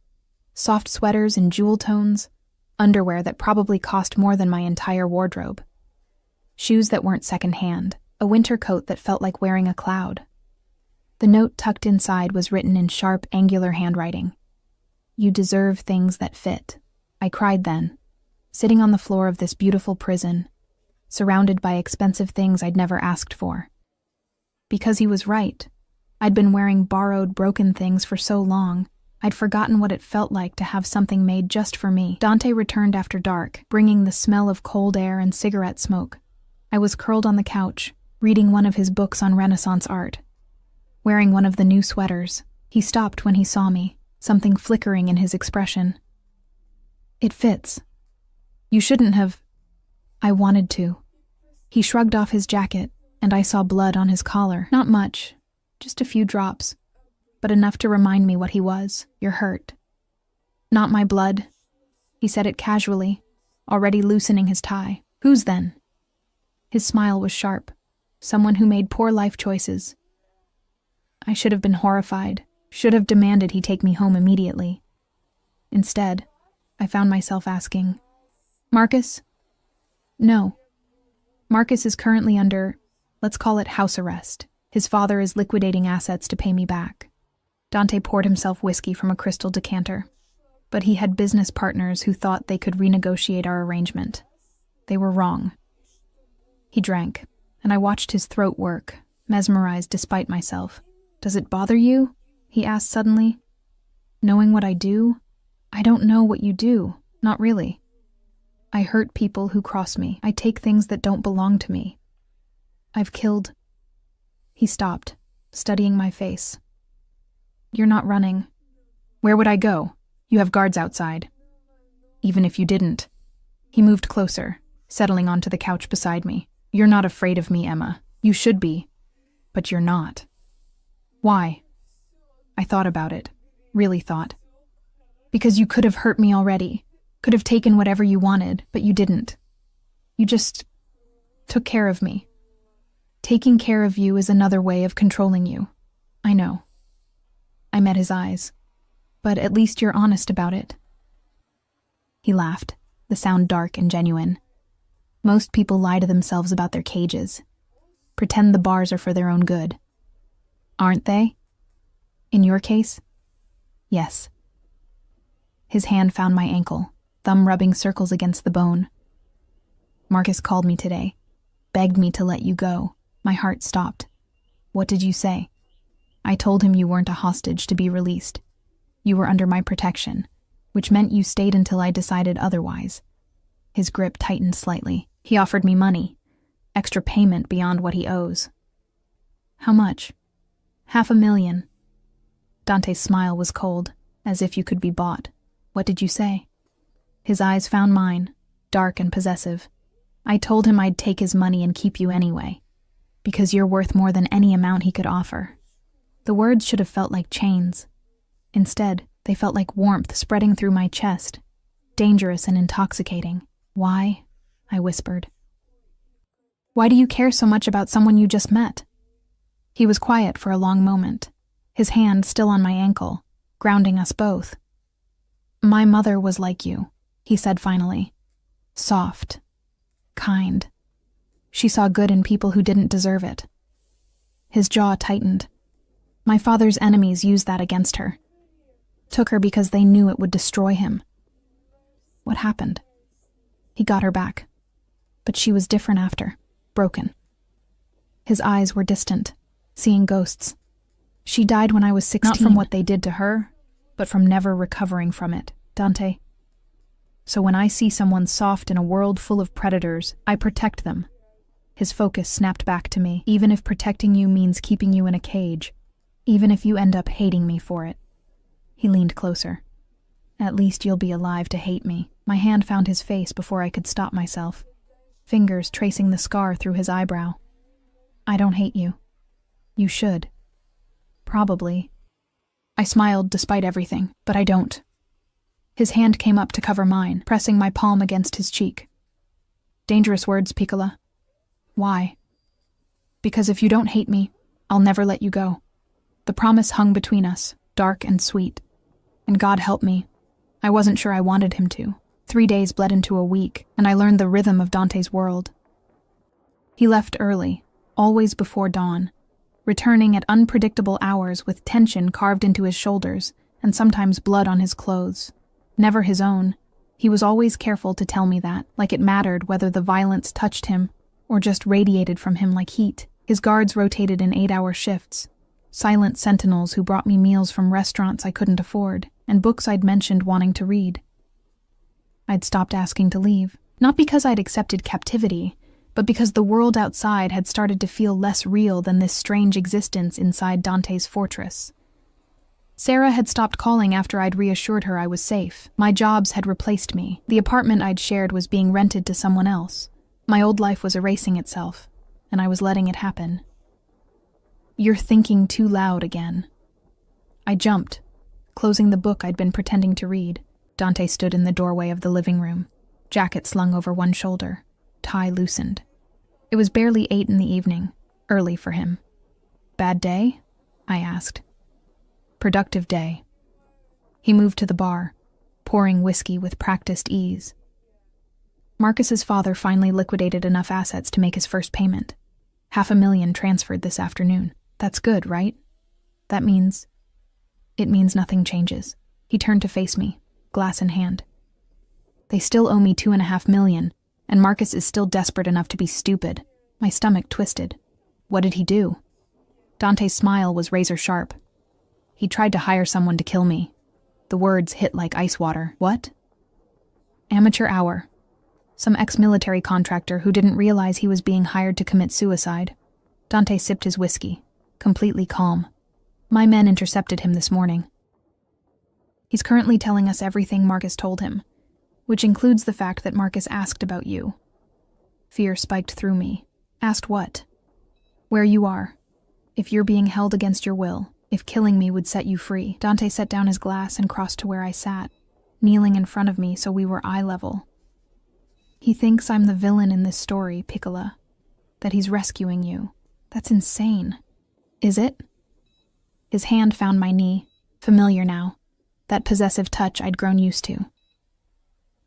[SPEAKER 1] Soft sweaters in jewel tones. Underwear that probably cost more than my entire wardrobe. Shoes that weren't secondhand. A winter coat that felt like wearing a cloud. The note tucked inside was written in sharp, angular handwriting. "You deserve things that fit." I cried then, sitting on the floor of this beautiful prison, surrounded by expensive things I'd never asked for. Because he was right. I'd been wearing borrowed, broken things for so long, I'd forgotten what it felt like to have something made just for me. Dante returned after dark, bringing the smell of cold air and cigarette smoke. I was curled on the couch, reading one of his books on Renaissance art. Wearing one of the new sweaters, he stopped when he saw me, something flickering in his expression. "It fits. You shouldn't have." I wanted to. He shrugged off his jacket, and I saw blood on his collar. Not much, just a few drops, but enough to remind me what he was. "You're hurt." "Not my blood." He said it casually, already loosening his tie. "Whose then?" His smile was sharp. Someone who made poor life choices. I should have been horrified, should have demanded he take me home immediately. Instead, I found myself asking, "Marcus?" "No. Marcus is currently under, let's call it house arrest. His father is liquidating assets to pay me back." Dante poured himself whiskey from a crystal decanter. But he had business partners who thought they could renegotiate our arrangement. They were wrong. He drank, and I watched his throat work, mesmerized despite myself. "Does it bother you?" he asked suddenly. "Knowing what I do? I don't know what you do, not really. I hurt people who cross me. I take things that don't belong to me. I've killed..." He stopped, studying my face. "You're not running." "Where would I go? You have guards outside." "Even if you didn't." He moved closer, settling onto the couch beside me. "You're not afraid of me, Emma. You should be. But you're not." "Why?" I thought about it, really thought. "Because you could have hurt me already, could have taken whatever you wanted, but you didn't. You just took care of me. Taking care of you is another way of controlling you. I know." I met his eyes. "But at least you're honest about it." He laughed, the sound dark and genuine. "Most people lie to themselves about their cages. Pretend the bars are for their own good. Aren't they? In your case?" "Yes." His hand found my ankle, thumb rubbing circles against the bone. "Marcus called me today, begged me to let you go." My heart stopped. "What did you say?" "I told him you weren't a hostage to be released. You were under my protection, which meant you stayed until I decided otherwise." His grip tightened slightly. "He offered me money, extra payment beyond what he owes." "How much?" $500,000. Dante's smile was cold, as if you could be bought. "What did you say?" His eyes found mine, dark and possessive. "I told him I'd take his money and keep you anyway, because you're worth more than any amount he could offer." The words should have felt like chains. Instead, they felt like warmth spreading through my chest, dangerous and intoxicating. "Why?" I whispered. "Why do you care so much about someone you just met?" He was quiet for a long moment, his hand still on my ankle, grounding us both. "My mother was like you," he said finally. "Soft. Kind. She saw good in people who didn't deserve it." His jaw tightened. "My father's enemies used that against her. Took her because they knew it would destroy him." "What happened?" "He got her back. But she was different after. Broken." His eyes were distant, seeing ghosts. "She died when I was 16. Not from what they did to her, but from never recovering from it, Dante. So when I see someone soft in a world full of predators, I protect them." His focus snapped back to me. "Even if protecting you means keeping you in a cage. Even if you end up hating me for it." He leaned closer. "At least you'll be alive to hate me." My hand found his face before I could stop myself, fingers tracing the scar through his eyebrow. "I don't hate you. You should. Probably. I smiled despite everything, but I don't. His hand came up to cover mine, pressing my palm against his cheek. Dangerous words, Piccola. Why? Because if you don't hate me, I'll never let you go. The promise hung between us, dark and sweet. And God help me, I wasn't sure I wanted him to. 3 days bled into a week, and I learned the rhythm of Dante's world. He left early, always before dawn, returning at unpredictable hours with tension carved into his shoulders and sometimes blood on his clothes. Never his own. He was always careful to tell me that, like it mattered whether the violence touched him or just radiated from him like heat. His guards rotated in 8-hour shifts, silent sentinels who brought me meals from restaurants I couldn't afford and books I'd mentioned wanting to read. I'd stopped asking to leave, not because I'd accepted captivity, but because the world outside had started to feel less real than this strange existence inside Dante's fortress. Sarah had stopped calling after I'd reassured her I was safe. My jobs had replaced me. The apartment I'd shared was being rented to someone else. My old life was erasing itself, and I was letting it happen. You're thinking too loud again. I jumped, closing the book I'd been pretending to read. Dante stood in the doorway of the living room, jacket slung over one shoulder, tie loosened. It was barely 8 in the evening, early for him. Bad day? I asked. Productive day. He moved to the bar, pouring whiskey with practiced ease. Marcus's father finally liquidated enough assets to make his first payment. $500,000 transferred this afternoon. That's good, right? That means... It means nothing changes. He turned to face me, glass in hand. They still owe me $2.5 million, and Marcus is still desperate enough to be stupid. My stomach twisted. What did he do? Dante's smile was razor sharp. He tried to hire someone to kill me. The words hit like ice water. What? Amateur hour. Some ex-military contractor who didn't realize he was being hired to commit suicide. Dante sipped his whiskey, completely calm. My men intercepted him this morning. He's currently telling us everything Marcus told him, which includes the fact that Marcus asked about you. Fear spiked through me. Asked what? Where you are. If you're being held against your will. If killing me would set you free. Dante set down his glass and crossed to where I sat, kneeling in front of me so we were eye level. He thinks I'm the villain in this story, Piccola. That he's rescuing you. That's insane. Is it? His hand found my knee, familiar now. That possessive touch I'd grown used to.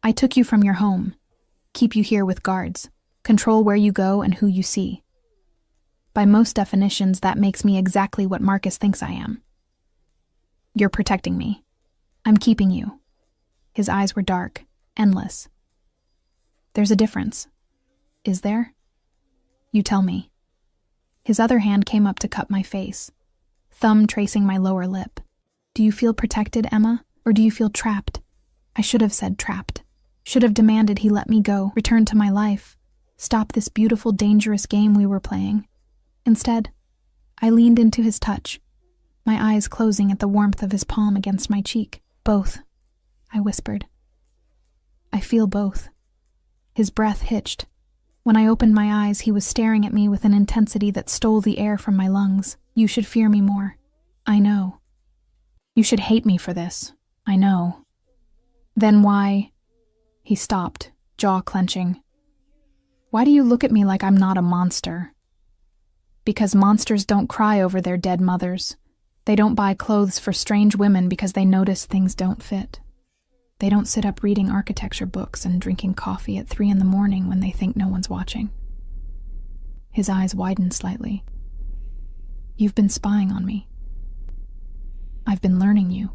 [SPEAKER 1] I took you from your home. Keep you here with guards. Control where you go and who you see. By most definitions, that makes me exactly what Marcus thinks I am. You're protecting me. I'm keeping you. His eyes were dark, endless. There's a difference. Is there? You tell me. His other hand came up to cup my face, thumb tracing my lower lip. Do you feel protected, Emma, or do you feel trapped? I should have said trapped. Should have demanded he let me go, return to my life, stop this beautiful, dangerous game we were playing. Instead, I leaned into his touch, my eyes closing at the warmth of his palm against my cheek. Both, I whispered. I feel both. His breath hitched. When I opened my eyes, he was staring at me with an intensity that stole the air from my lungs. You should fear me more. I know. You should hate me for this. I know. Then why... He stopped, jaw clenching. Why do you look at me like I'm not a monster? Because monsters don't cry over their dead mothers. They don't buy clothes for strange women because they notice things don't fit. They don't sit up reading architecture books and drinking coffee at 3 a.m. when they think no one's watching. His eyes widened slightly. You've been spying on me. I've been learning you.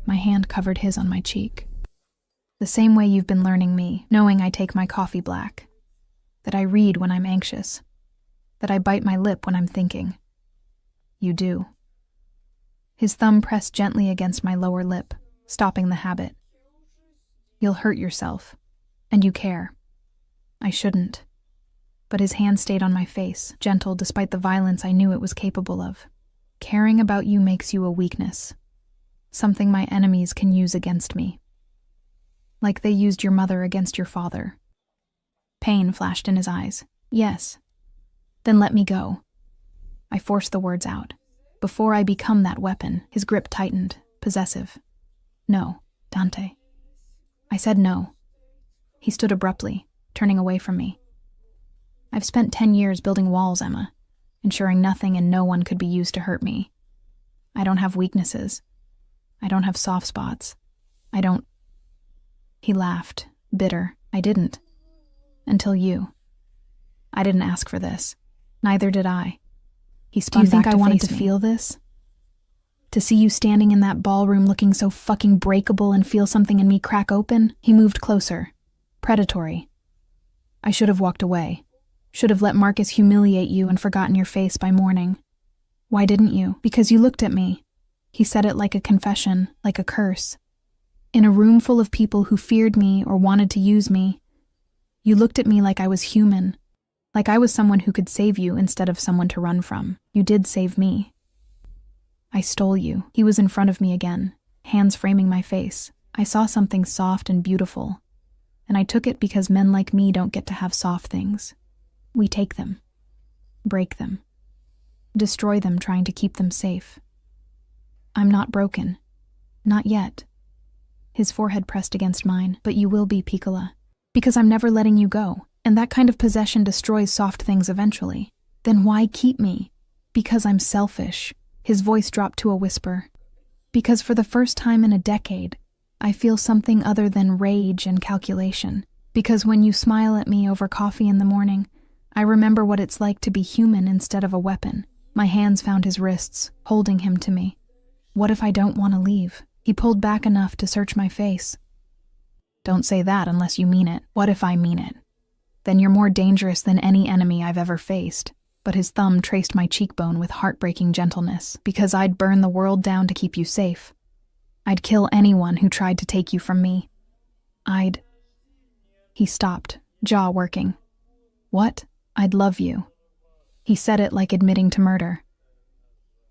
[SPEAKER 1] My hand covered his on my cheek. The same way you've been learning me, knowing I take my coffee black. That I read when I'm anxious. That I bite my lip when I'm thinking. You do. His thumb pressed gently against my lower lip, stopping the habit. You'll hurt yourself. And you care. I shouldn't. But his hand stayed on my face, gentle despite the violence I knew it was capable of. Caring about you makes you a weakness. Something my enemies can use against me. Like they used your mother against your father. Pain flashed in his eyes. Yes. Then let me go. I forced the words out. Before I become that weapon. His grip tightened, possessive. No, Dante. I said no. He stood abruptly, turning away from me. I've spent 10 years building walls, Emma, ensuring nothing and no one could be used to hurt me. I don't have weaknesses. I don't have soft spots. I don't... He laughed, bitter. I didn't. Until you. I didn't ask for this. Neither did I. He spun back to face me. Do you think I wanted to feel this? To see you standing in that ballroom looking so fucking breakable and feel something in me crack open? He moved closer. Predatory. I should have walked away. Should have let Marcus humiliate you and forgotten your face by morning. Why didn't you? Because you looked at me. He said it like a confession, like a curse. In a room full of people who feared me or wanted to use me, you looked at me like I was human, like I was someone who could save you instead of someone to run from. You did save me. I stole you. He was in front of me again, hands framing my face. I saw something soft and beautiful, and I took it because men like me don't get to have soft things. We take them, break them, destroy them trying to keep them safe. I'm not broken. Not yet. His forehead pressed against mine. But you will be, Piccola. Because I'm never letting you go, and that kind of possession destroys soft things eventually. Then why keep me? Because I'm selfish. His voice dropped to a whisper. Because for the first time in a decade, I feel something other than rage and calculation. Because when you smile at me over coffee in the morning, I remember what it's like to be human instead of a weapon. My hands found his wrists, holding him to me. What if I don't want to leave? He pulled back enough to search my face. Don't say that unless you mean it. What if I mean it? Then you're more dangerous than any enemy I've ever faced. But his thumb traced my cheekbone with heartbreaking gentleness, because I'd burn the world down to keep you safe. I'd kill anyone who tried to take you from me. He stopped, jaw working. What? I'd love you. He said it like admitting to murder.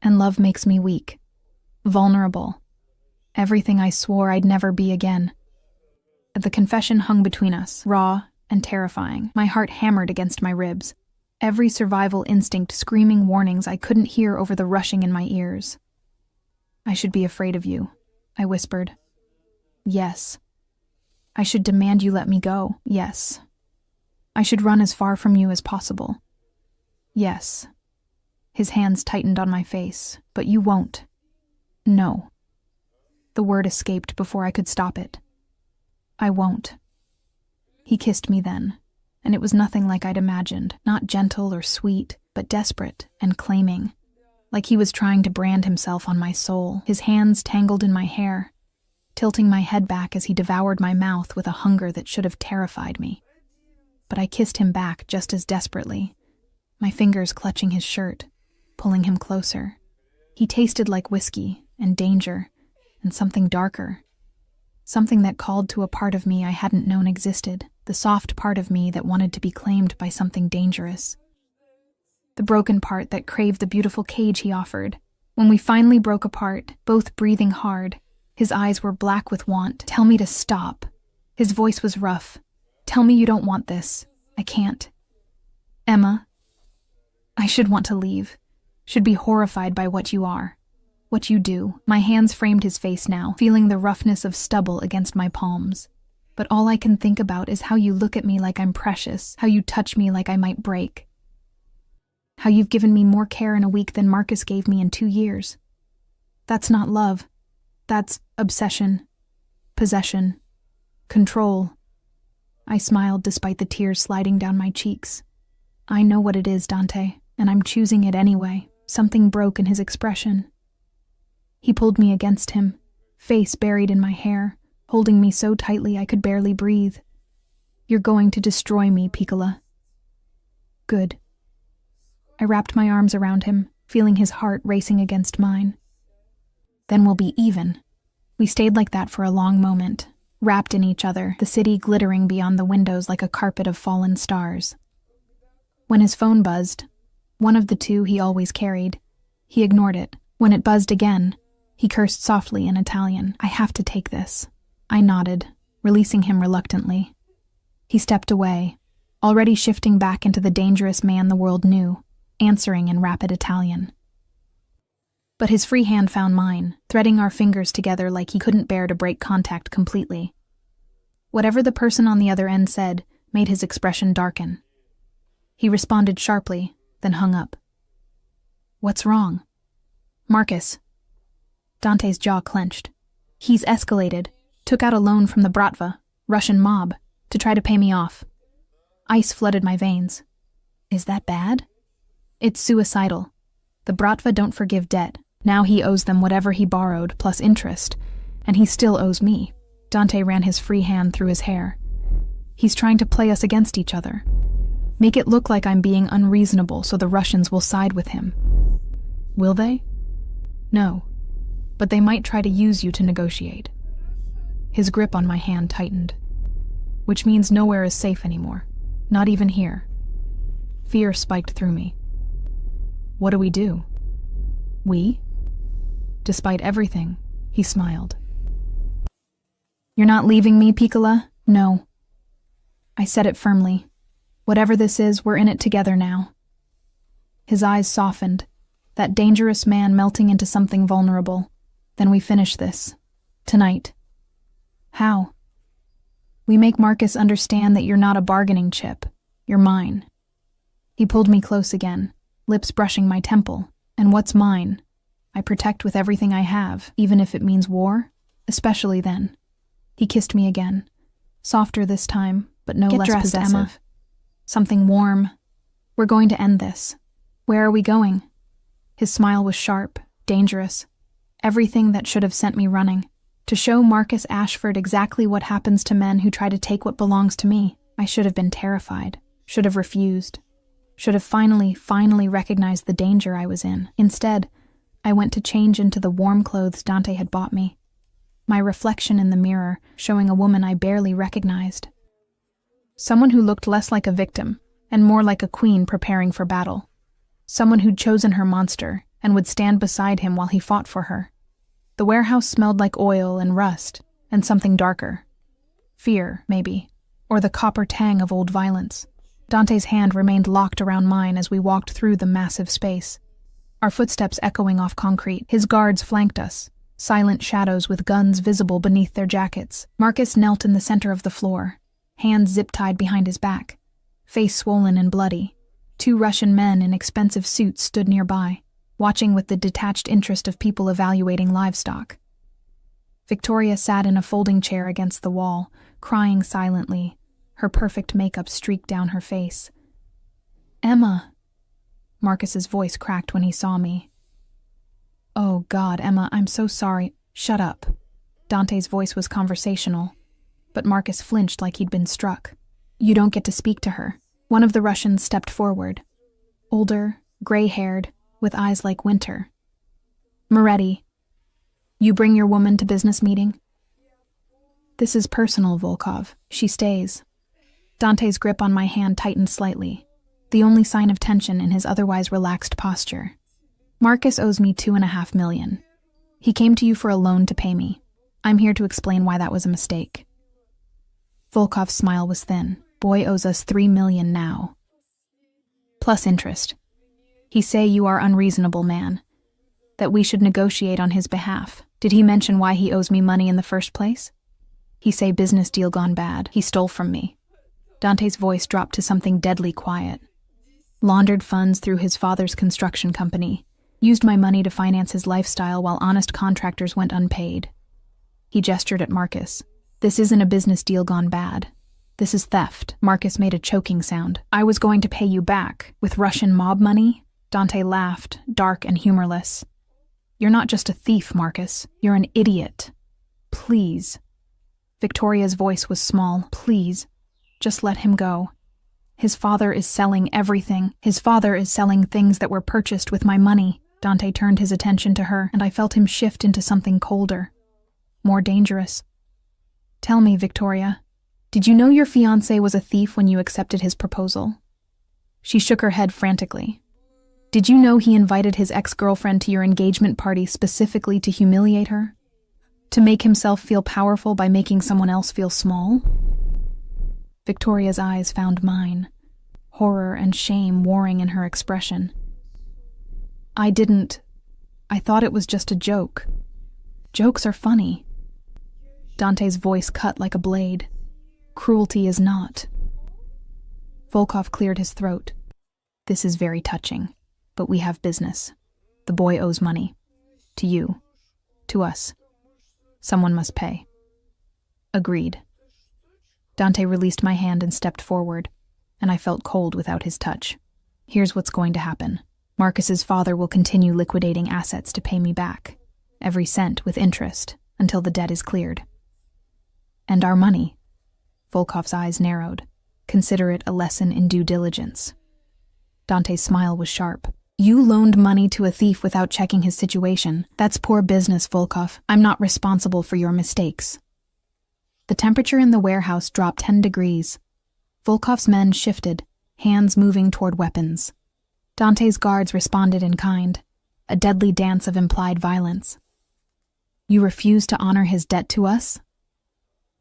[SPEAKER 1] And love makes me weak. Vulnerable. Everything I swore I'd never be again. The confession hung between us, raw and terrifying. My heart hammered against my ribs. Every survival instinct screaming warnings I couldn't hear over the rushing in my ears. I should be afraid of you, I whispered. Yes. I should demand you let me go. Yes. I should run as far from you as possible. Yes. His hands tightened on my face. But you won't. No. The word escaped before I could stop it. I won't. He kissed me then, and it was nothing like I'd imagined, not gentle or sweet, but desperate and claiming, like he was trying to brand himself on my soul. His hands tangled in my hair, tilting my head back as he devoured my mouth with a hunger that should have terrified me. But I kissed him back just as desperately, my fingers clutching his shirt, pulling him closer. He tasted like whiskey and danger and something darker, something that called to a part of me I hadn't known existed, the soft part of me that wanted to be claimed by something dangerous. The broken part that craved the beautiful cage he offered. When we finally broke apart, both breathing hard, his eyes were black with want. Tell me to stop. His voice was rough. Tell me you don't want this. I can't. Emma, I should want to leave. Should be horrified by what you are. What you do. My hands framed his face now, feeling the roughness of stubble against my palms. But all I can think about is how you look at me like I'm precious, how you touch me like I might break. How you've given me more care in a week than Marcus gave me in 2 years. That's not love. That's obsession, possession, control. I smiled despite the tears sliding down my cheeks. I know what it is, Dante, and I'm choosing it anyway. Something broke in his expression. He pulled me against him, face buried in my hair, holding me so tightly I could barely breathe. You're going to destroy me, Piccola. Good. I wrapped my arms around him, feeling his heart racing against mine. Then we'll be even. We stayed like that for a long moment, wrapped in each other, the city glittering beyond the windows like a carpet of fallen stars. When his phone buzzed, one of the two he always carried, he ignored it. When it buzzed again, he cursed softly in Italian. I have to take this. I nodded, releasing him reluctantly. He stepped away, already shifting back into the dangerous man the world knew. answering in rapid Italian. But his free hand found mine, threading our fingers together like he couldn't bear to break contact completely. Whatever the person on the other end said made his expression darken. He responded sharply, then hung up. "What's wrong?" "Marcus." Dante's jaw clenched. "He's escalated, took out a loan from the Bratva, Russian mob, to try to pay me off." Ice flooded my veins. "Is that bad?" "It's suicidal. The Bratva don't forgive debt. Now he owes them whatever he borrowed, plus interest, and he still owes me." Dante ran his free hand through his hair. "He's trying to play us against each other. Make it look like I'm being unreasonable so the Russians will side with him." "Will they?" "No, but they might try to use you to negotiate." His grip on my hand tightened. "Which means nowhere is safe anymore, not even here." Fear spiked through me. "What do we do?" "We?" Despite everything, he smiled. "You're not leaving me, Piccola? No." I said it firmly. "Whatever this is, we're in it together now." His eyes softened, that dangerous man melting into something vulnerable. "Then we finish this. Tonight." "How?" "We make Marcus understand that you're not a bargaining chip. You're mine." He pulled me close again, lips brushing my temple. "And what's mine? I protect with everything I have, even if it means war, especially then." He kissed me again, softer this time, but no less
[SPEAKER 2] dressed,
[SPEAKER 1] possessive.
[SPEAKER 2] Emma.
[SPEAKER 1] "Something warm. We're going to end this. Where are we going?" His smile was sharp, dangerous. Everything that should have sent me running. To show Marcus Ashford exactly what happens to men who try to take what belongs to me. I should have been terrified, should have refused, should have finally recognized the danger I was in. Instead, I went to change into the warm clothes Dante had bought me. My reflection in the mirror showing a woman I barely recognized. Someone who looked less like a victim and more like a queen preparing for battle. Someone who'd chosen her monster and would stand beside him while he fought for her. The warehouse smelled like oil and rust and something darker. Fear, maybe, or the copper tang of old violence. Dante's hand remained locked around mine as we walked through the massive space. Our footsteps echoing off concrete. His guards flanked us, silent shadows with guns visible beneath their jackets. Marcus knelt in the center of the floor, hands zip-tied behind his back, face swollen and bloody. 2 Russian men in expensive suits stood nearby, watching with the detached interest of people evaluating livestock. Victoria sat in a folding chair against the wall, crying silently, her perfect makeup streaked down her face. "Emma." Marcus's voice cracked when he saw me. "Oh God, Emma, I'm so sorry." "Shut up." Dante's voice was conversational, but Marcus flinched like he'd been struck. "You don't get to speak to her." One of the Russians stepped forward, older, gray-haired, with eyes like winter. "Moretti, you bring your woman to business meeting?" "This is personal, Volkov. She stays." Dante's grip on my hand tightened slightly, the only sign of tension in his otherwise relaxed posture. "Marcus owes me $2.5 million. He came to you for a loan to pay me. I'm here to explain why that was a mistake." Volkov's smile was thin. "Boy owes us $3 million now. Plus interest. He say you are unreasonable, man. That we should negotiate on his behalf. Did he mention why he owes me money in the first place?" "He say business deal gone bad. He stole from me." Dante's voice dropped to something deadly quiet. "Laundered funds through his father's construction company. Used my money to finance his lifestyle while honest contractors went unpaid." He gestured at Marcus. "This isn't a business deal gone bad. This is theft." Marcus made a choking sound. "I was going to pay you back. With Russian mob money?" Dante laughed, dark and humorless. "You're not just a thief, Marcus. You're an idiot. Please." Victoria's voice was small. "Please, just let him go. His father is selling everything. His father is selling things that were purchased with my money." Dante turned his attention to her, and I felt him shift into something colder, more dangerous. "Tell me, Victoria, did you know your fiancé was a thief when you accepted his proposal?" She shook her head frantically. "Did you know he invited his ex-girlfriend to your engagement party specifically to humiliate her? To make himself feel powerful by making someone else feel small?" Victoria's eyes found mine, horror and shame warring in her expression. I didn't. I thought it was just a joke. Jokes are funny. Dante's voice cut like a blade. Cruelty is not. Volkov cleared his throat. This is very touching, but we have business. The boy owes money. To you. To us. Someone must pay. Agreed. Dante released my hand and stepped forward, and I felt cold without his touch. Here's what's going to happen. Marcus's father will continue liquidating assets to pay me back, every cent with interest, until the debt is cleared. And our money. Volkov's eyes narrowed. Consider it a lesson in due diligence. Dante's smile was sharp. You loaned money to a thief without checking his situation. That's poor business, Volkov. I'm not responsible for your mistakes. The temperature in the warehouse dropped 10 degrees. Volkov's men shifted, hands moving toward weapons. Dante's guards responded in kind, a deadly dance of implied violence. You refuse to honor his debt to us?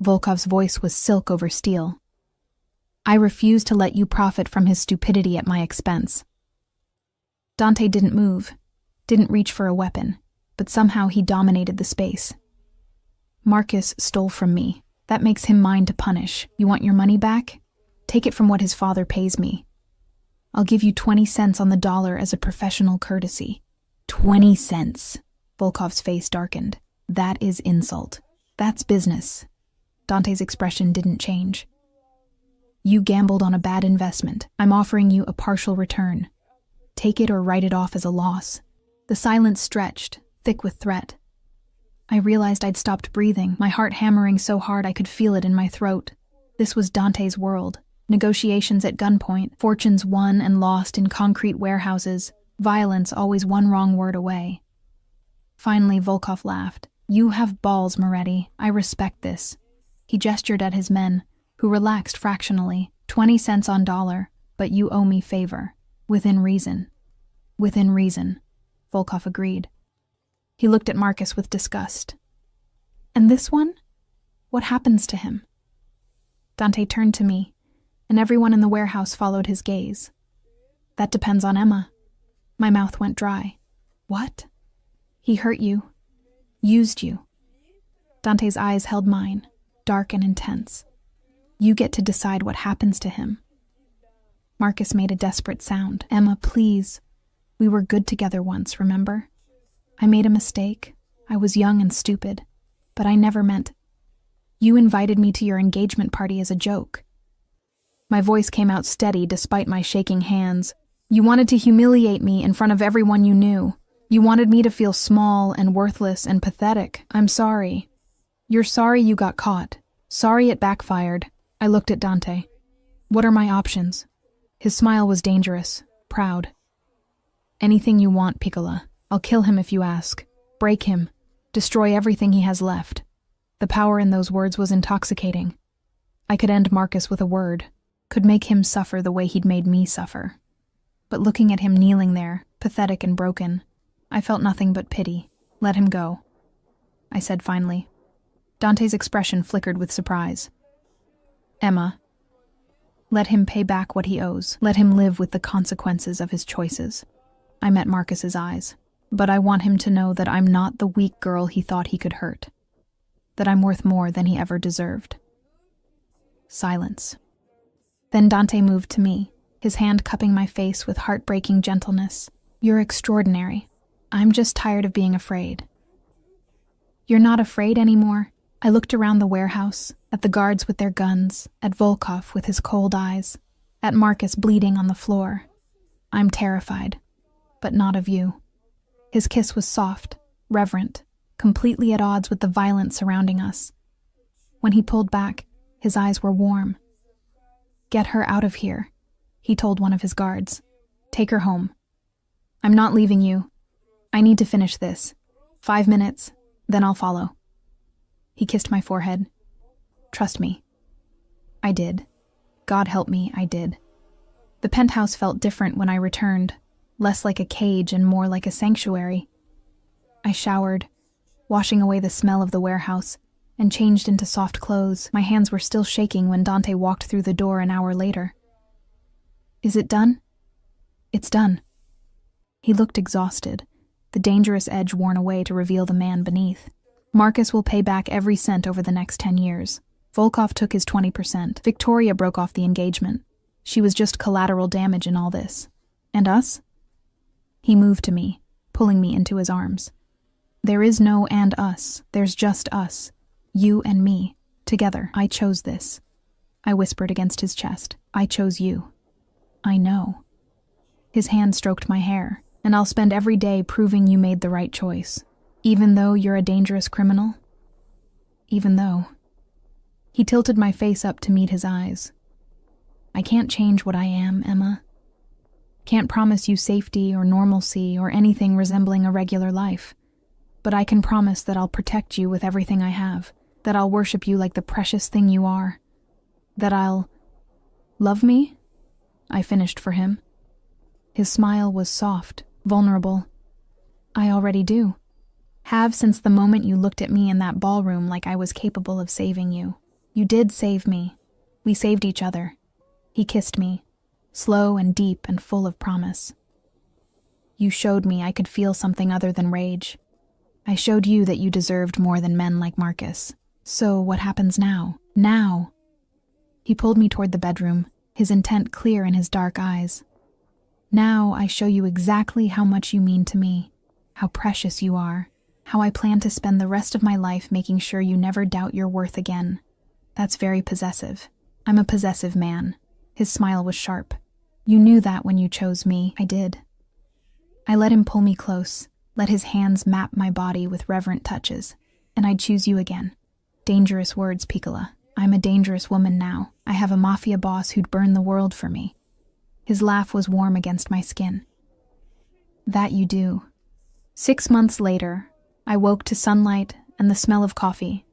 [SPEAKER 1] Volkov's voice was silk over steel. I refuse to let you profit from his stupidity at my expense. Dante didn't move, didn't reach for a weapon, but somehow he dominated the space. Marcus stole from me. That makes him mine to punish. You want your money back? Take it from what his father pays me. I'll give you 20 cents on the dollar as a professional courtesy. 20 cents. Volkov's face darkened. That is insult. That's business. Dante's expression didn't change. You gambled on a bad investment. I'm offering you a partial return. Take it or write it off as a loss. The silence stretched, thick with threat. I realized I'd stopped breathing, my heart hammering so hard I could feel it in my throat. This was Dante's world. Negotiations at gunpoint, fortunes won and lost in concrete warehouses, violence always one wrong word away. Finally, Volkov laughed. You have balls, Moretti. I respect this. He gestured at his men, who relaxed fractionally. 20 cents on dollar, but you owe me favor. Within reason. Within reason, Volkov agreed. He looked at Marcus with disgust. And this one? What happens to him? Dante turned to me, and everyone in the warehouse followed his gaze. That depends on Emma. My mouth went dry. What? He hurt you. Used you. Dante's eyes held mine, dark and intense. You get to decide what happens to him. Marcus made a desperate sound. Emma, please. We were good together once, remember? I made a mistake. I was young and stupid. But I never meant... You invited me to your engagement party as a joke. My voice came out steady despite my shaking hands. You wanted to humiliate me in front of everyone you knew. You wanted me to feel small and worthless and pathetic. I'm sorry. You're sorry you got caught. Sorry it backfired. I looked at Dante. What are my options? His smile was dangerous, proud. Anything you want, Piccola. I'll kill him if you ask. Break him. Destroy everything he has left. The power in those words was intoxicating. I could end Marcus with a word, could make him suffer the way he'd made me suffer. But looking at him kneeling there, pathetic and broken, I felt nothing but pity. Let him go, I said finally. Dante's expression flickered with surprise. Emma, let him pay back what he owes. Let him live with the consequences of his choices. I met Marcus's eyes. But I want him to know that I'm not the weak girl he thought he could hurt. That I'm worth more than he ever deserved. Silence. Then Dante moved to me, his hand cupping my face with heartbreaking gentleness. You're extraordinary. I'm just tired of being afraid. You're not afraid anymore? I looked around the warehouse, at the guards with their guns, at Volkov with his cold eyes, at Marcus bleeding on the floor. I'm terrified, but not of you. His kiss was soft, reverent, completely at odds with the violence surrounding us. When he pulled back, his eyes were warm. Get her out of here, he told one of his guards. Take her home. I'm not leaving you. I need to finish this. 5 minutes, then I'll follow. He kissed my forehead. Trust me. I did. God help me, I did. The penthouse felt different when I returned, less like a cage and more like a sanctuary. I showered, washing away the smell of the warehouse, and changed into soft clothes. My hands were still shaking when Dante walked through the door an hour later. Is it done? It's done. He looked exhausted, the dangerous edge worn away to reveal the man beneath. Marcus will pay back every cent over the next 10 years. Volkov took his 20%. Victoria broke off the engagement. She was just collateral damage in all this. And us? He moved to me, pulling me into his arms. There is no and us. There's just us. You and me. Together. I chose this. I whispered against his chest. I chose you. I know. His hand stroked my hair, and I'll spend every day proving you made the right choice. Even though you're a dangerous criminal? Even though. He tilted my face up to meet his eyes. I can't change what I am, Emma. Can't promise you safety or normalcy or anything resembling a regular life. But I can promise that I'll protect you with everything I have, that I'll worship you like the precious thing you are, that I'll... Love me? I finished for him. His smile was soft, vulnerable. I already do. Have since the moment you looked at me in that ballroom like I was capable of saving you. You did save me. We saved each other. He kissed me, slow and deep and full of promise. You showed me I could feel something other than rage. I showed you that you deserved more than men like Marcus. So what happens now? Now? He pulled me toward the bedroom, his intent clear in his dark eyes. Now I show you exactly how much you mean to me, how precious you are, how I plan to spend the rest of my life making sure you never doubt your worth again. That's very possessive. I'm a possessive man. His smile was sharp. You knew that when you chose me. I did. I let him pull me close, let his hands map my body with reverent touches, and I'd choose you again. Dangerous words, Piccola. I'm a dangerous woman now. I have a mafia boss who'd burn the world for me. His laugh was warm against my skin. That you do. 6 months later, I woke to sunlight and the smell of coffee,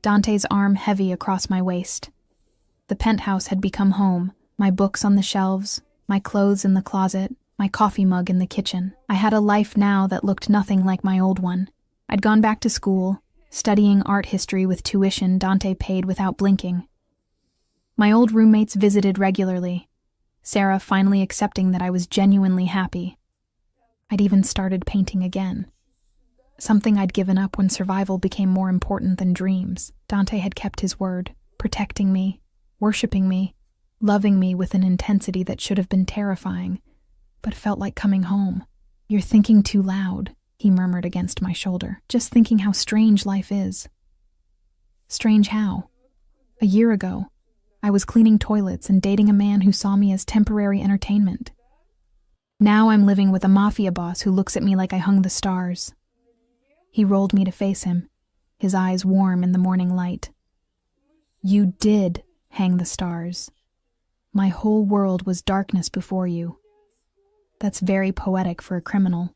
[SPEAKER 1] Dante's arm heavy across my waist. The penthouse had become home, my books on the shelves, my clothes in the closet, my coffee mug in the kitchen. I had a life now that looked nothing like my old one. I'd gone back to school, studying art history with tuition Dante paid without blinking. My old roommates visited regularly, Sarah finally accepting that I was genuinely happy. I'd even started painting again. Something I'd given up when survival became more important than dreams. Dante had kept his word, protecting me, worshiping me, loving me with an intensity that should have been terrifying, but felt like coming home. You're thinking too loud, he murmured against my shoulder, just thinking how strange life is. Strange how? A year ago, I was cleaning toilets and dating a man who saw me as temporary entertainment. Now I'm living with a mafia boss who looks at me like I hung the stars. He rolled me to face him, his eyes warm in the morning light. You did hang the stars. My whole world was darkness before you. That's very poetic for a criminal.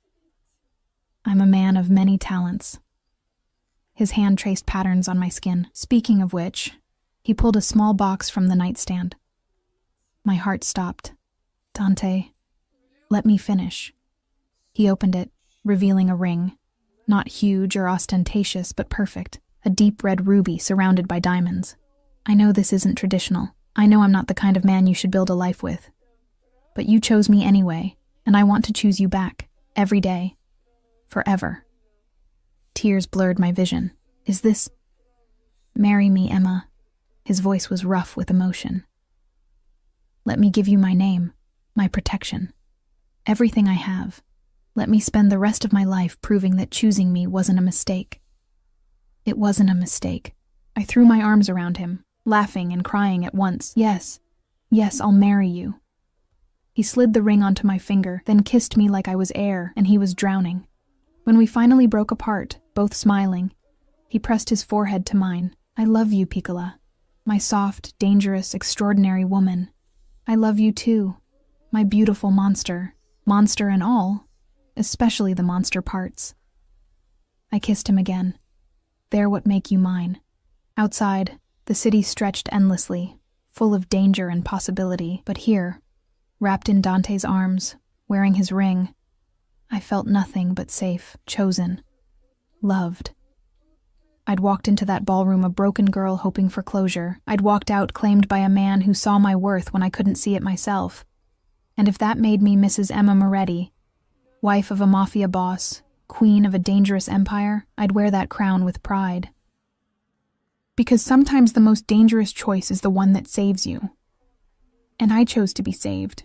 [SPEAKER 1] I'm a man of many talents. His hand traced patterns on my skin. Speaking of which, he pulled a small box from the nightstand. My heart stopped. Dante, let me finish. He opened it, revealing a ring. Not huge or ostentatious, but perfect. A deep red ruby surrounded by diamonds. I know this isn't traditional. I know I'm not the kind of man you should build a life with. But you chose me anyway, and I want to choose you back. Every day. Forever. Tears blurred my vision. Is this... Marry me, Emma. His voice was rough with emotion. Let me give you my name, my protection. Everything I have. Let me spend the rest of my life proving that choosing me wasn't a mistake. It wasn't a mistake. I threw my arms around him, laughing and crying at once. Yes, I'll marry you. He slid the ring onto my finger, then kissed me like I was air and he was drowning. When we finally broke apart, both smiling, he pressed his forehead to mine. I love you, Piccola. My soft, dangerous, extraordinary woman. I love you too, my beautiful monster. Monster and all. Especially the monster parts. I kissed him again. There what make you mine. Outside, the city stretched endlessly, full of danger and possibility, but here, wrapped in Dante's arms, wearing his ring, I felt nothing but safe, chosen, loved. I'd walked into that ballroom a broken girl hoping for closure. I'd walked out claimed by a man who saw my worth when I couldn't see it myself. And if that made me Mrs. Emma Moretti, Wife of a mafia boss, queen of a dangerous empire, I'd wear that crown with pride. Because sometimes the most dangerous choice is the one that saves you. And I chose to be saved.